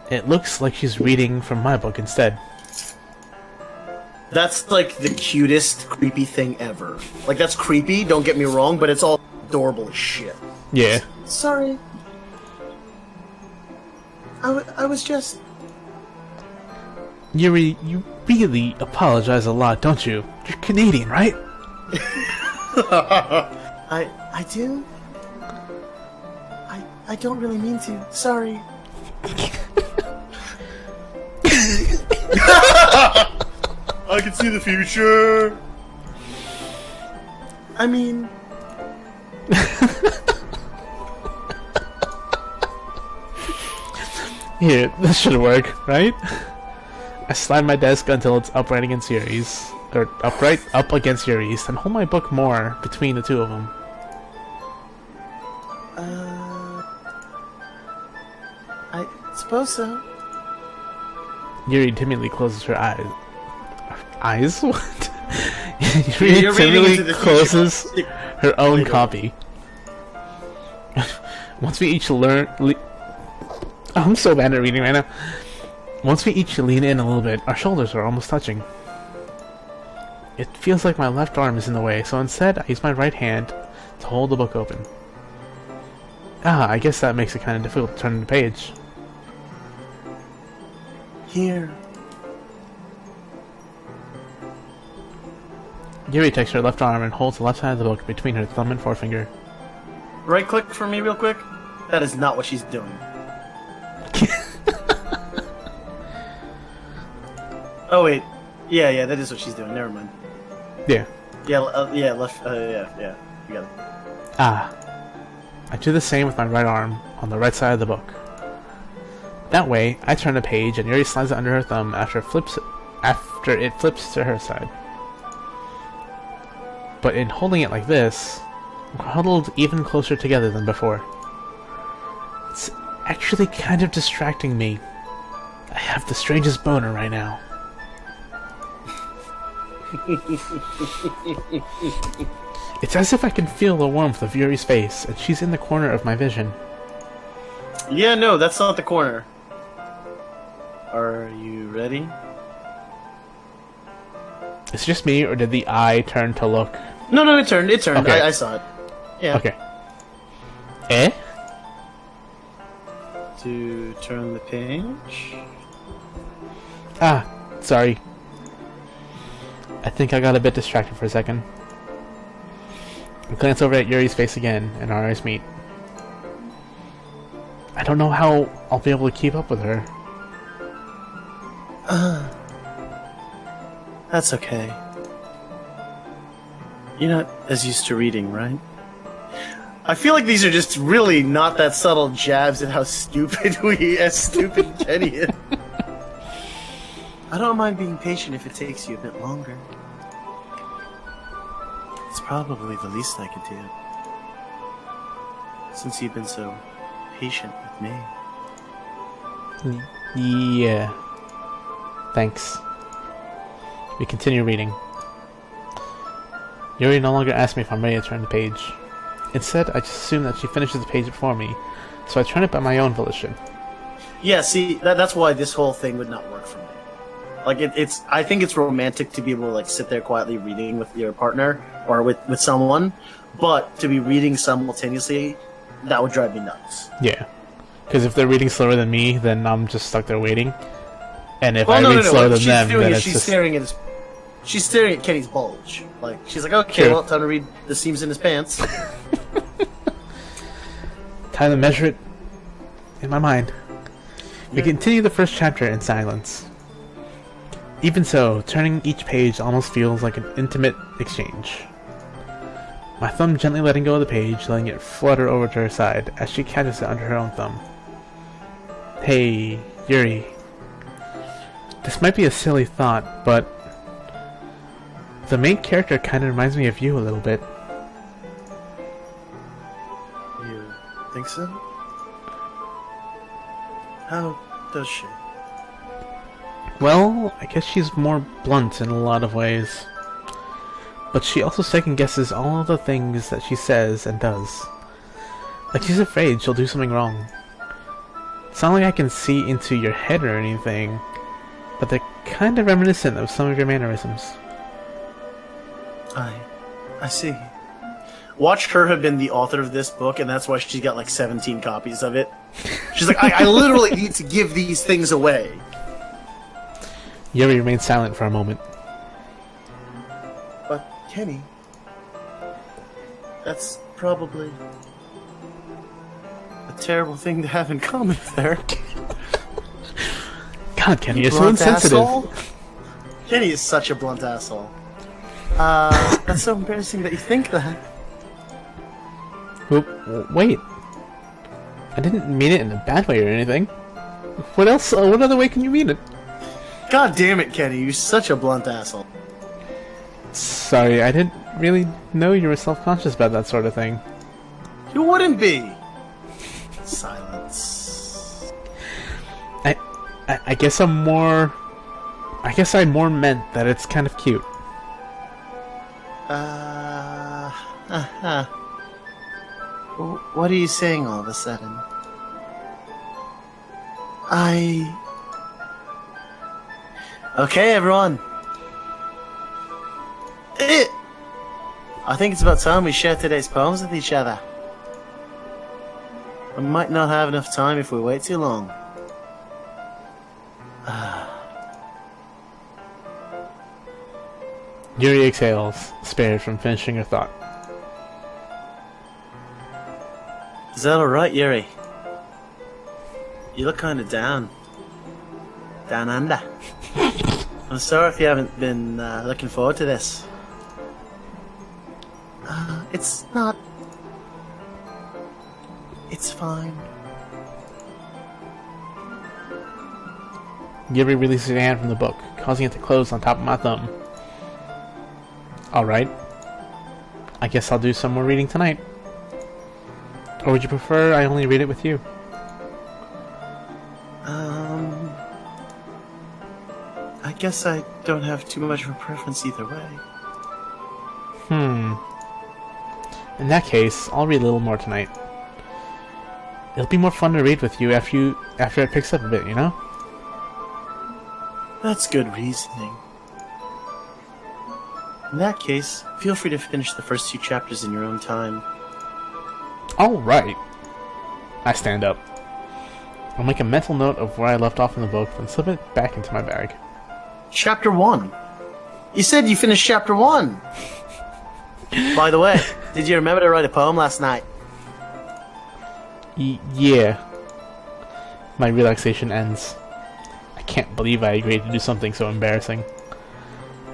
It looks like she's reading from my book instead. That's like the cutest, creepy thing ever. Like, that's creepy, don't get me wrong, but it's all adorable as shit. Yeah. Sorry. I was just... Yuri, you really apologize a lot, don't you? You're Canadian, right? I do? I don't really mean to. Sorry. I can see the future. I mean... Here, this should work, right? I slide my desk until it's upright against Yuri's, or up against Yuri's, and hold my book more between the two of them. I suppose so. Yuri timidly closes her eyes. Eyes? What? You're Yuri timidly closes future. her own copy. Once we each I'm so bad at reading right now. Once we each lean in a little bit, our shoulders are almost touching. It feels like my left arm is in the way, so instead I use my right hand to hold the book open. I guess that makes it kind of difficult to turn the page. Here. Yuri takes her left arm and holds the left side of the book between her thumb and forefinger. Right click for me real quick. That is not what she's doing. Oh wait, yeah, that is what she's doing. Never mind. Yeah. Yeah, left. Yeah. You got it. I do the same with my right arm on the right side of the book. That way, I turn the page and Yuri slides it under her thumb after it flips to her side. But in holding it like this, we're huddled even closer together than before. It's actually kind of distracting me. I have the strangest boner right now. It's as if I can feel the warmth of Yuri's face, and she's in the corner of my vision. Yeah, no, that's not the corner. Are you ready? Is it just me, or did the eye turn to look? No, it turned. Okay. I saw it. Yeah. Okay. Eh? To turn the page. Sorry. I think I got a bit distracted for a second. I glance over at Yuri's face again, and our eyes meet. I don't know how I'll be able to keep up with her. That's okay. You're not as used to reading, right? I feel like these are just really not that subtle jabs at how stupid Kenny is. I don't mind being patient if it takes you a bit longer. It's probably the least I could do. Since you've been so patient with me. Yeah. Thanks. We continue reading. Yuri no longer asks me if I'm ready to turn the page. Instead, I just assume that she finishes the page before me, so I turn it by my own volition. Yeah, see, that's why this whole thing would not work for me. Like it's I think it's romantic to be able to like sit there quietly reading with your partner or with someone, but to be reading simultaneously, that would drive me nuts. Yeah, because if they're reading slower than me, then I'm just stuck there waiting. And if I read slower than them, then it's just... She's staring at Kenny's bulge. Like, she's like, okay, well, time to read the seams in his pants. Time to measure it in my mind. We continue the first chapter in silence. Even so, turning each page almost feels like an intimate exchange. My thumb gently letting go of the page, letting it flutter over to her side as she catches it under her own thumb. Hey, Yuri. This might be a silly thought, but the main character kind of reminds me of you a little bit. You think so? How does she? Well, I guess she's more blunt in a lot of ways. But she also second guesses all of the things that she says and does. Like she's afraid she'll do something wrong. It's not like I can see into your head or anything, but they're kind of reminiscent of some of your mannerisms. I see. Watched her have been the author of this book, and that's why she's got like 17 copies of it. She's like, I literally need to give these things away. Yuri remained silent for a moment. But, Kenny, that's probably a terrible thing to have in common there. God, Kenny, you're so insensitive. Asshole? Kenny is such a blunt asshole. That's so embarrassing that you think that. Wait. I didn't mean it in a bad way or anything. What else? What other way can you mean it? God damn it, Kenny, you're such a blunt asshole. Sorry, I didn't really know you were self-conscious about that sort of thing. You wouldn't be. Silence. I guess I more meant that it's kind of cute. What are you saying all of a sudden? Okay, everyone. I think it's about time we share today's poems with each other. We might not have enough time if we wait too long. Yuri exhales, spared from finishing her thought. Is that alright, Yuri? You look kinda down. Down under. I'm sorry if you haven't been looking forward to this. It's not... It's fine. Yuri releases her hand from the book, causing it to close on top of my thumb. Alright. I guess I'll do some more reading tonight. Or would you prefer I only read it with you? I guess I don't have too much of a preference either way. In that case, I'll read a little more tonight. It'll be more fun to read with you after it picks up a bit, you know? That's good reasoning. In that case, feel free to finish the first 2 chapters in your own time. Alright. I stand up. I'll make a mental note of where I left off in the book, then slip it back into my bag. Chapter 1. You said you finished chapter 1! By the way, did you remember to write a poem last night? Yeah. My relaxation ends. I can't believe I agreed to do something so embarrassing.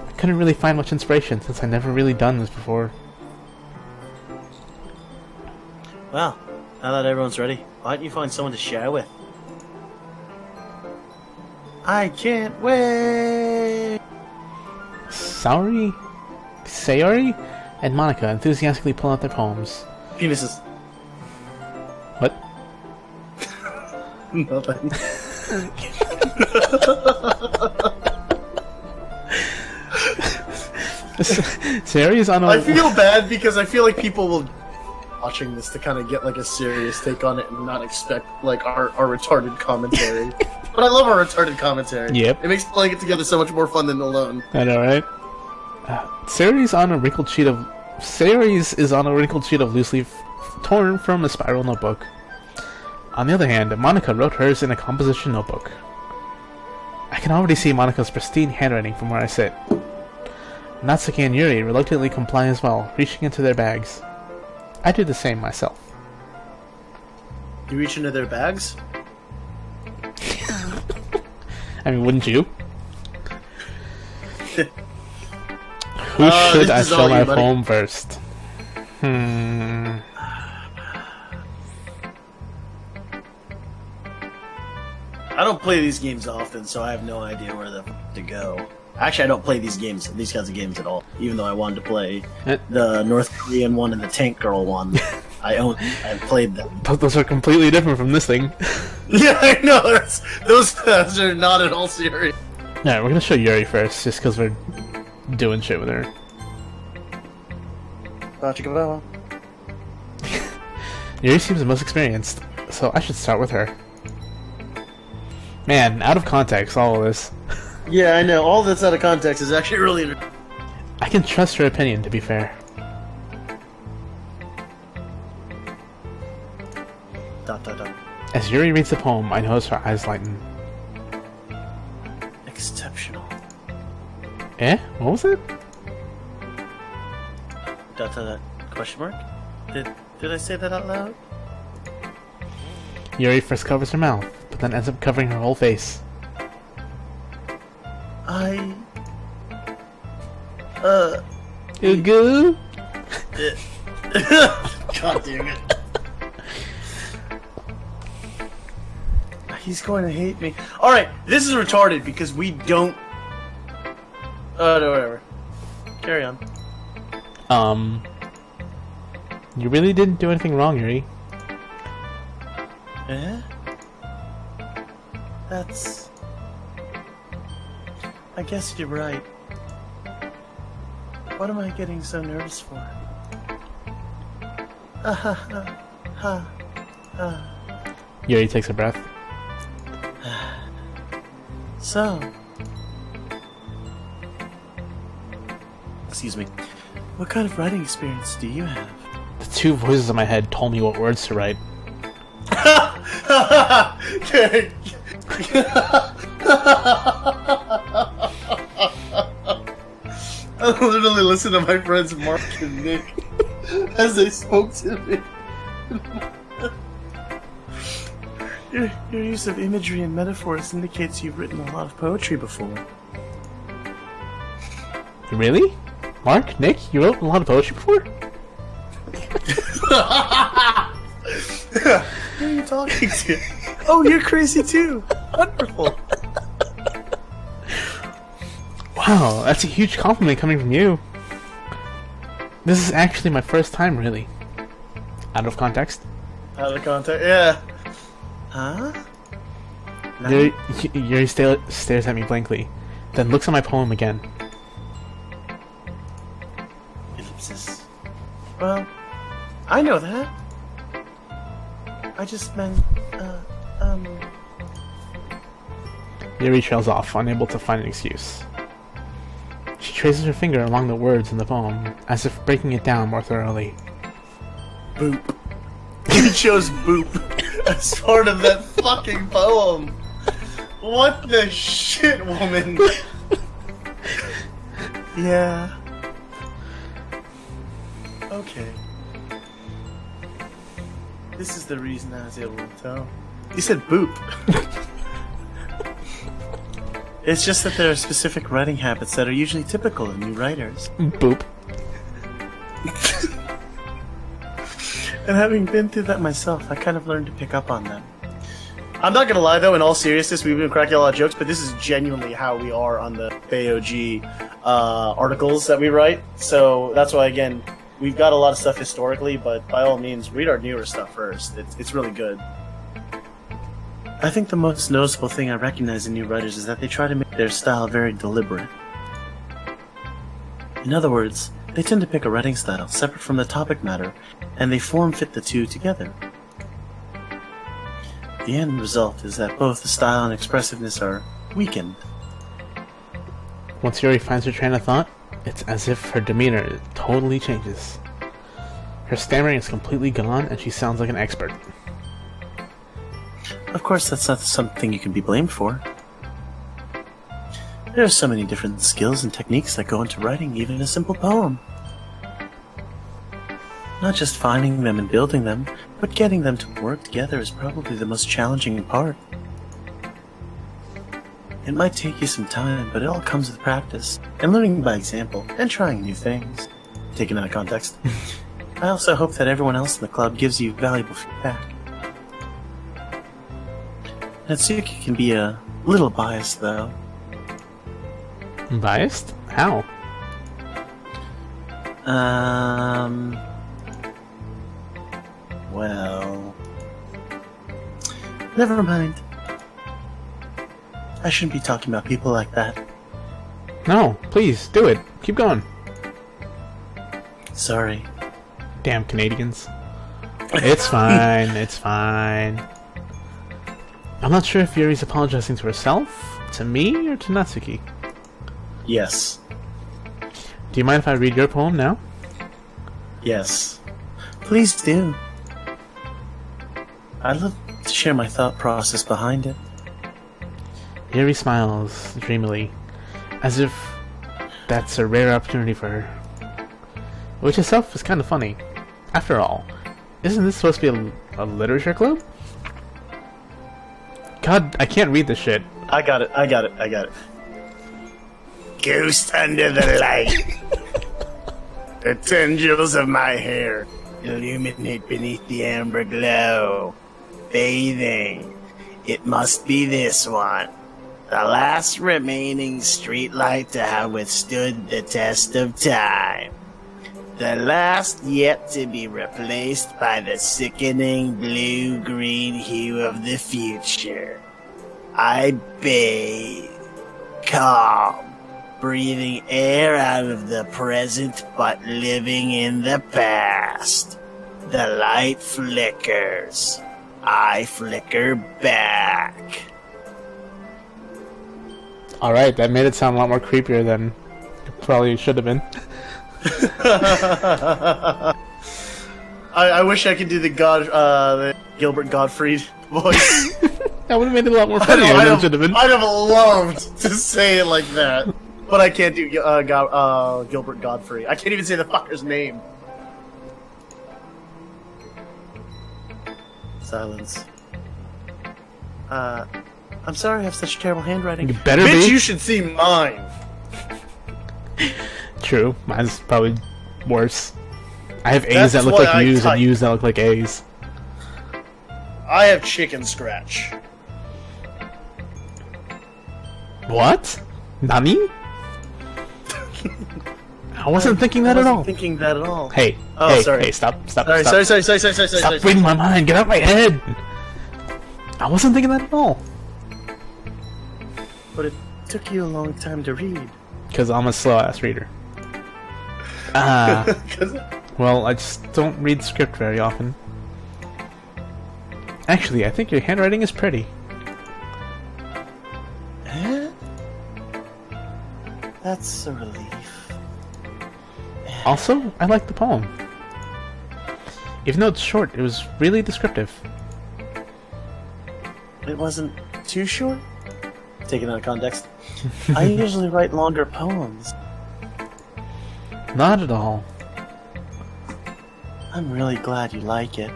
I couldn't really find much inspiration since I've never really done this before. Well, now that everyone's ready, why don't you find someone to share with? I can't wait! Sayori, and Monica enthusiastically pull out their poems. Penises. What? Nothing. Sayori is on a... I feel bad because I feel like people will watching this to kind of get like a serious take on it and not expect like our retarded commentary. But I love our retarded commentary. Yep. It makes playing it together so much more fun than alone. I know, right? Sayori is on a wrinkled sheet of loose leaf torn from a spiral notebook. On the other hand, Monica wrote hers in a composition notebook. I can already see Monica's pristine handwriting from where I sit. Natsuki and Yuri reluctantly comply as well, reaching into their bags. I do the same myself. You reach into their bags? I mean, wouldn't you? Who should I show my poem first? I don't play these games often, so I have no idea where to go. Actually, I don't play these kinds of games at all. Even though I wanted to play the North Korean one and the Tank Girl one, I've played them. Those are completely different from this thing. Yeah, I know. Those are not at all serious. Yeah, we're gonna show Yuri first, just because we're doing shit with her. Yuri seems the most experienced, so I should start with her. Man, out of context, all of this. Yeah, I know. All this out of context is actually really... I can trust her opinion, to be fair. As Yuri reads the poem, I notice her eyes lighten. Exceptional. Eh? What was it? ... Question mark? Did I say that out loud? Yuri first covers her mouth, but then ends up covering her whole face. You good? God damn it. He's going to hate me. Alright, this is retarded because we don't... no, whatever. Carry on. You really didn't do anything wrong, Yuri. Eh? That's... I guess you're right. What am I getting so nervous for? Yuri takes a breath. So... Excuse me. What kind of writing experience do you have? The two voices in my head told me what words to write. I literally listened to my friends Mark and Nick as they spoke to me. Your use of imagery and metaphors indicates you've written a lot of poetry before. Really? Mark? Nick? You wrote a lot of poetry before? Who are you talking to? Oh, you're crazy too! Wonderful! Wow, that's a huge compliment coming from you. This is actually my first time, really. Out of context? Out of context, yeah. Huh? No. Yuri stares at me blankly, then looks at my poem again. Ellipsis. Well, I know that. I just meant, Yuri trails off, unable to find an excuse. She traces her finger along the words in the poem, as if breaking it down more thoroughly. Boop. You chose boop as part of that fucking poem. What the shit, woman? Yeah. Okay. This is the reason I was able to tell. You said boop. It's just that there are specific writing habits that are usually typical in new writers. Boop. And having been through that myself, I kind of learned to pick up on them. I'm not gonna lie though, in all seriousness, we've been cracking a lot of jokes, but this is genuinely how we are on the BAYOG articles that we write. So that's why, again, we've got a lot of stuff historically, but by all means, read our newer stuff first. It's really good. I think the most noticeable thing I recognize in new writers is that they try to make their style very deliberate. In other words, they tend to pick a writing style separate from the topic matter, and they form-fit the two together. The end result is that both the style and expressiveness are weakened. Once Yuri finds her train of thought, it's as if her demeanor totally changes. Her stammering is completely gone, and she sounds like an expert. Of course, that's not something you can be blamed for. There are so many different skills and techniques that go into writing even a simple poem. Not just finding them and building them, but getting them to work together is probably the most challenging part. It might take you some time, but it all comes with practice, and learning by example, and trying new things. Taken out of context. I also hope that everyone else in the club gives you valuable feedback. Natsuki can be a little biased, though. Biased? How? Well... Never mind. I shouldn't be talking about people like that. No, please, do it. Keep going. Sorry. Damn Canadians. It's fine, it's fine. I'm not sure if Yuri's apologizing to herself, to me, or to Natsuki. Yes. Do you mind if I read your poem now? Yes. Please do. I'd love to share my thought process behind it. Yuri smiles dreamily, as if that's a rare opportunity for her. Which itself is kind of funny. After all, isn't this supposed to be a literature club? God, I can't read this shit. I got it. Ghost under the light. The tendrils of my hair illuminate beneath the amber glow. Bathing. It must be this one. The last remaining streetlight to have withstood the test of time. The last yet to be replaced by the sickening blue-green hue of the future. I bathe, calm, breathing air out of the present but living in the past. The light flickers. I flicker back. Alright, that made it sound a lot more creepier than it probably should have been. I wish I could do the Gilbert Gottfried voice. That would have made it a lot more funnier than it should have been. I'd have loved to say it like that. But I can't do Gilbert Godfrey. I can't even say the fucker's name. Silence. I'm sorry I have such terrible handwriting. You better Bitch, be. you should see mine. True, mine's probably worse. I have A's That's that look why like I U's and type. U's that look like A's. I have chicken scratch. What? Nani? I wasn't thinking that at all. Thinking that at all. Hey, Oh, hey, sorry. hey, stop. Sorry. Stop reading my mind, get out of my head! I wasn't thinking that at all. But it took you a long time to read. Because I'm a slow-ass reader. Well, I just don't read script very often. Actually, I think your handwriting is pretty. Huh? That's a relief. Also, I like the poem. Even though it's short, it was really descriptive. It wasn't too short? Taken out of context. I usually write longer poems. Not at all. I'm really glad you like it.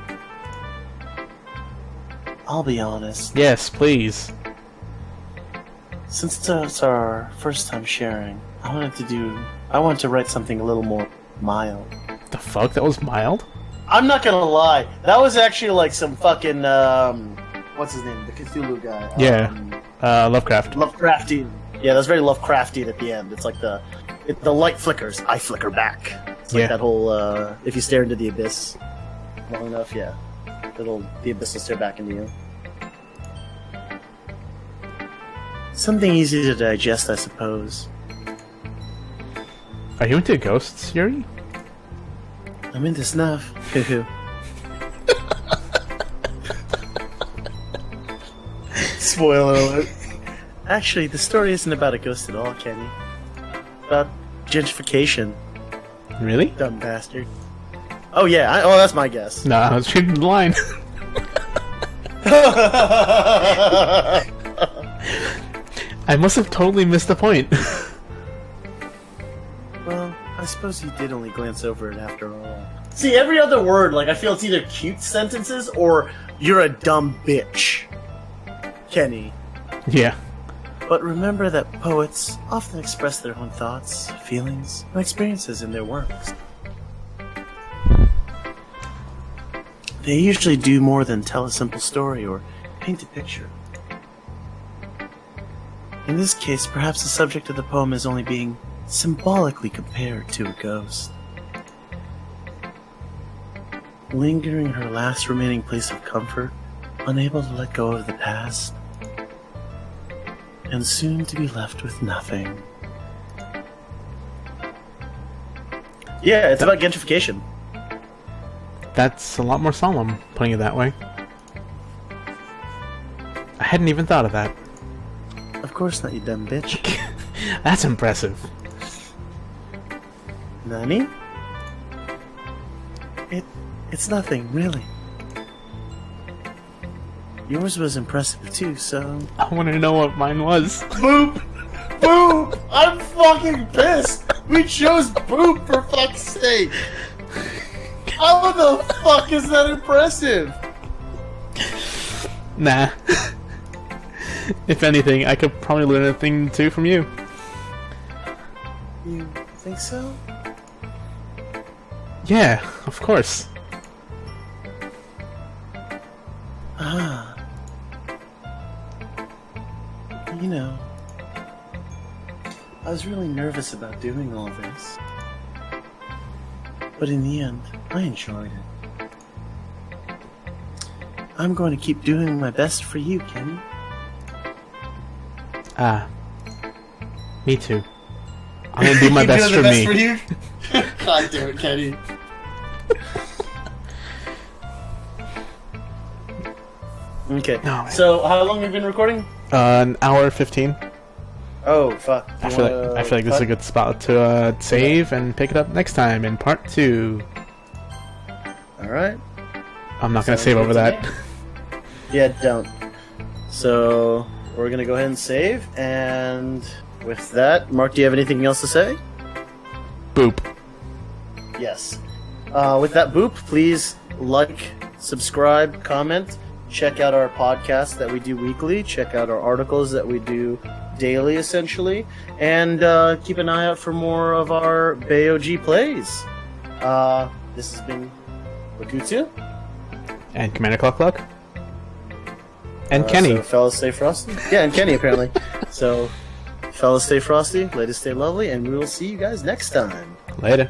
I'll be honest. Yes, please. Since it's our first time sharing, I want to write something a little more mild. The fuck? That was mild? I'm not gonna lie. That was actually like some fucking, what's his name? The Cthulhu guy. Yeah. Lovecraft. Lovecraftian. Yeah, that's very Lovecraftian at the end. It's like the light flickers, I flicker back. It's like Yeah. that whole, if you stare into the abyss long enough, yeah. The abyss will stare back into you. Something easy to digest, I suppose. Are you into ghosts, Yuri? I'm into snuff. Hoo hoo. Spoiler alert. Actually, the story isn't about a ghost at all, Kenny. About gentrification. Really? Dumb bastard. Oh yeah, oh that's my guess. No, I was reading the line. I must have totally missed the point. Well, I suppose you did only glance over it after all. See, every other word, like, I feel it's either cute sentences or you're a dumb bitch. Kenny. Yeah. But remember that poets often express their own thoughts, feelings, and experiences in their works. They usually do more than tell a simple story or paint a picture. In this case, perhaps the subject of the poem is only being symbolically compared to a ghost. Lingering in her last remaining place of comfort, unable to let go of the past, and soon to be left with nothing. Yeah, it's about gentrification. That's a lot more solemn, putting it that way. I hadn't even thought of that. Of course not, you dumb bitch. That's impressive. Nani? It's nothing, really. Yours was impressive too, so... I want to know what mine was. Boop! Boop! I'm fucking pissed! We chose Boop for fuck's sake! How the fuck is that impressive? Nah. If anything, I could probably learn a thing too from you. You think so? Yeah, of course. Ah. You know, I was really nervous about doing all this. But in the end, I enjoyed it. I'm going to keep doing my best for you, Kenny. Ah. Me too. I'm gonna do my best for me. You? God damn it, Kenny. Okay. No, So, how long have you been recording? An hour 15. Oh, fuck. I feel like this is a good spot to save and pick it up next time in part 2. Alright. I'm not gonna save over that. Yeah, don't. So, we're gonna go ahead and save, and with that, Mark, do you have anything else to say? Boop. Yes. With that boop, please like, subscribe, comment, check out our podcast that we do weekly, check out our articles that we do daily, essentially, and keep an eye out for more of our BAYOG plays. This has been Rokutsu. And CmdrCluckCluck. And Kenny. So fellas stay frosty. Yeah, and Kenny apparently. So fellas stay frosty, ladies stay lovely, and we will see you guys next time. Later.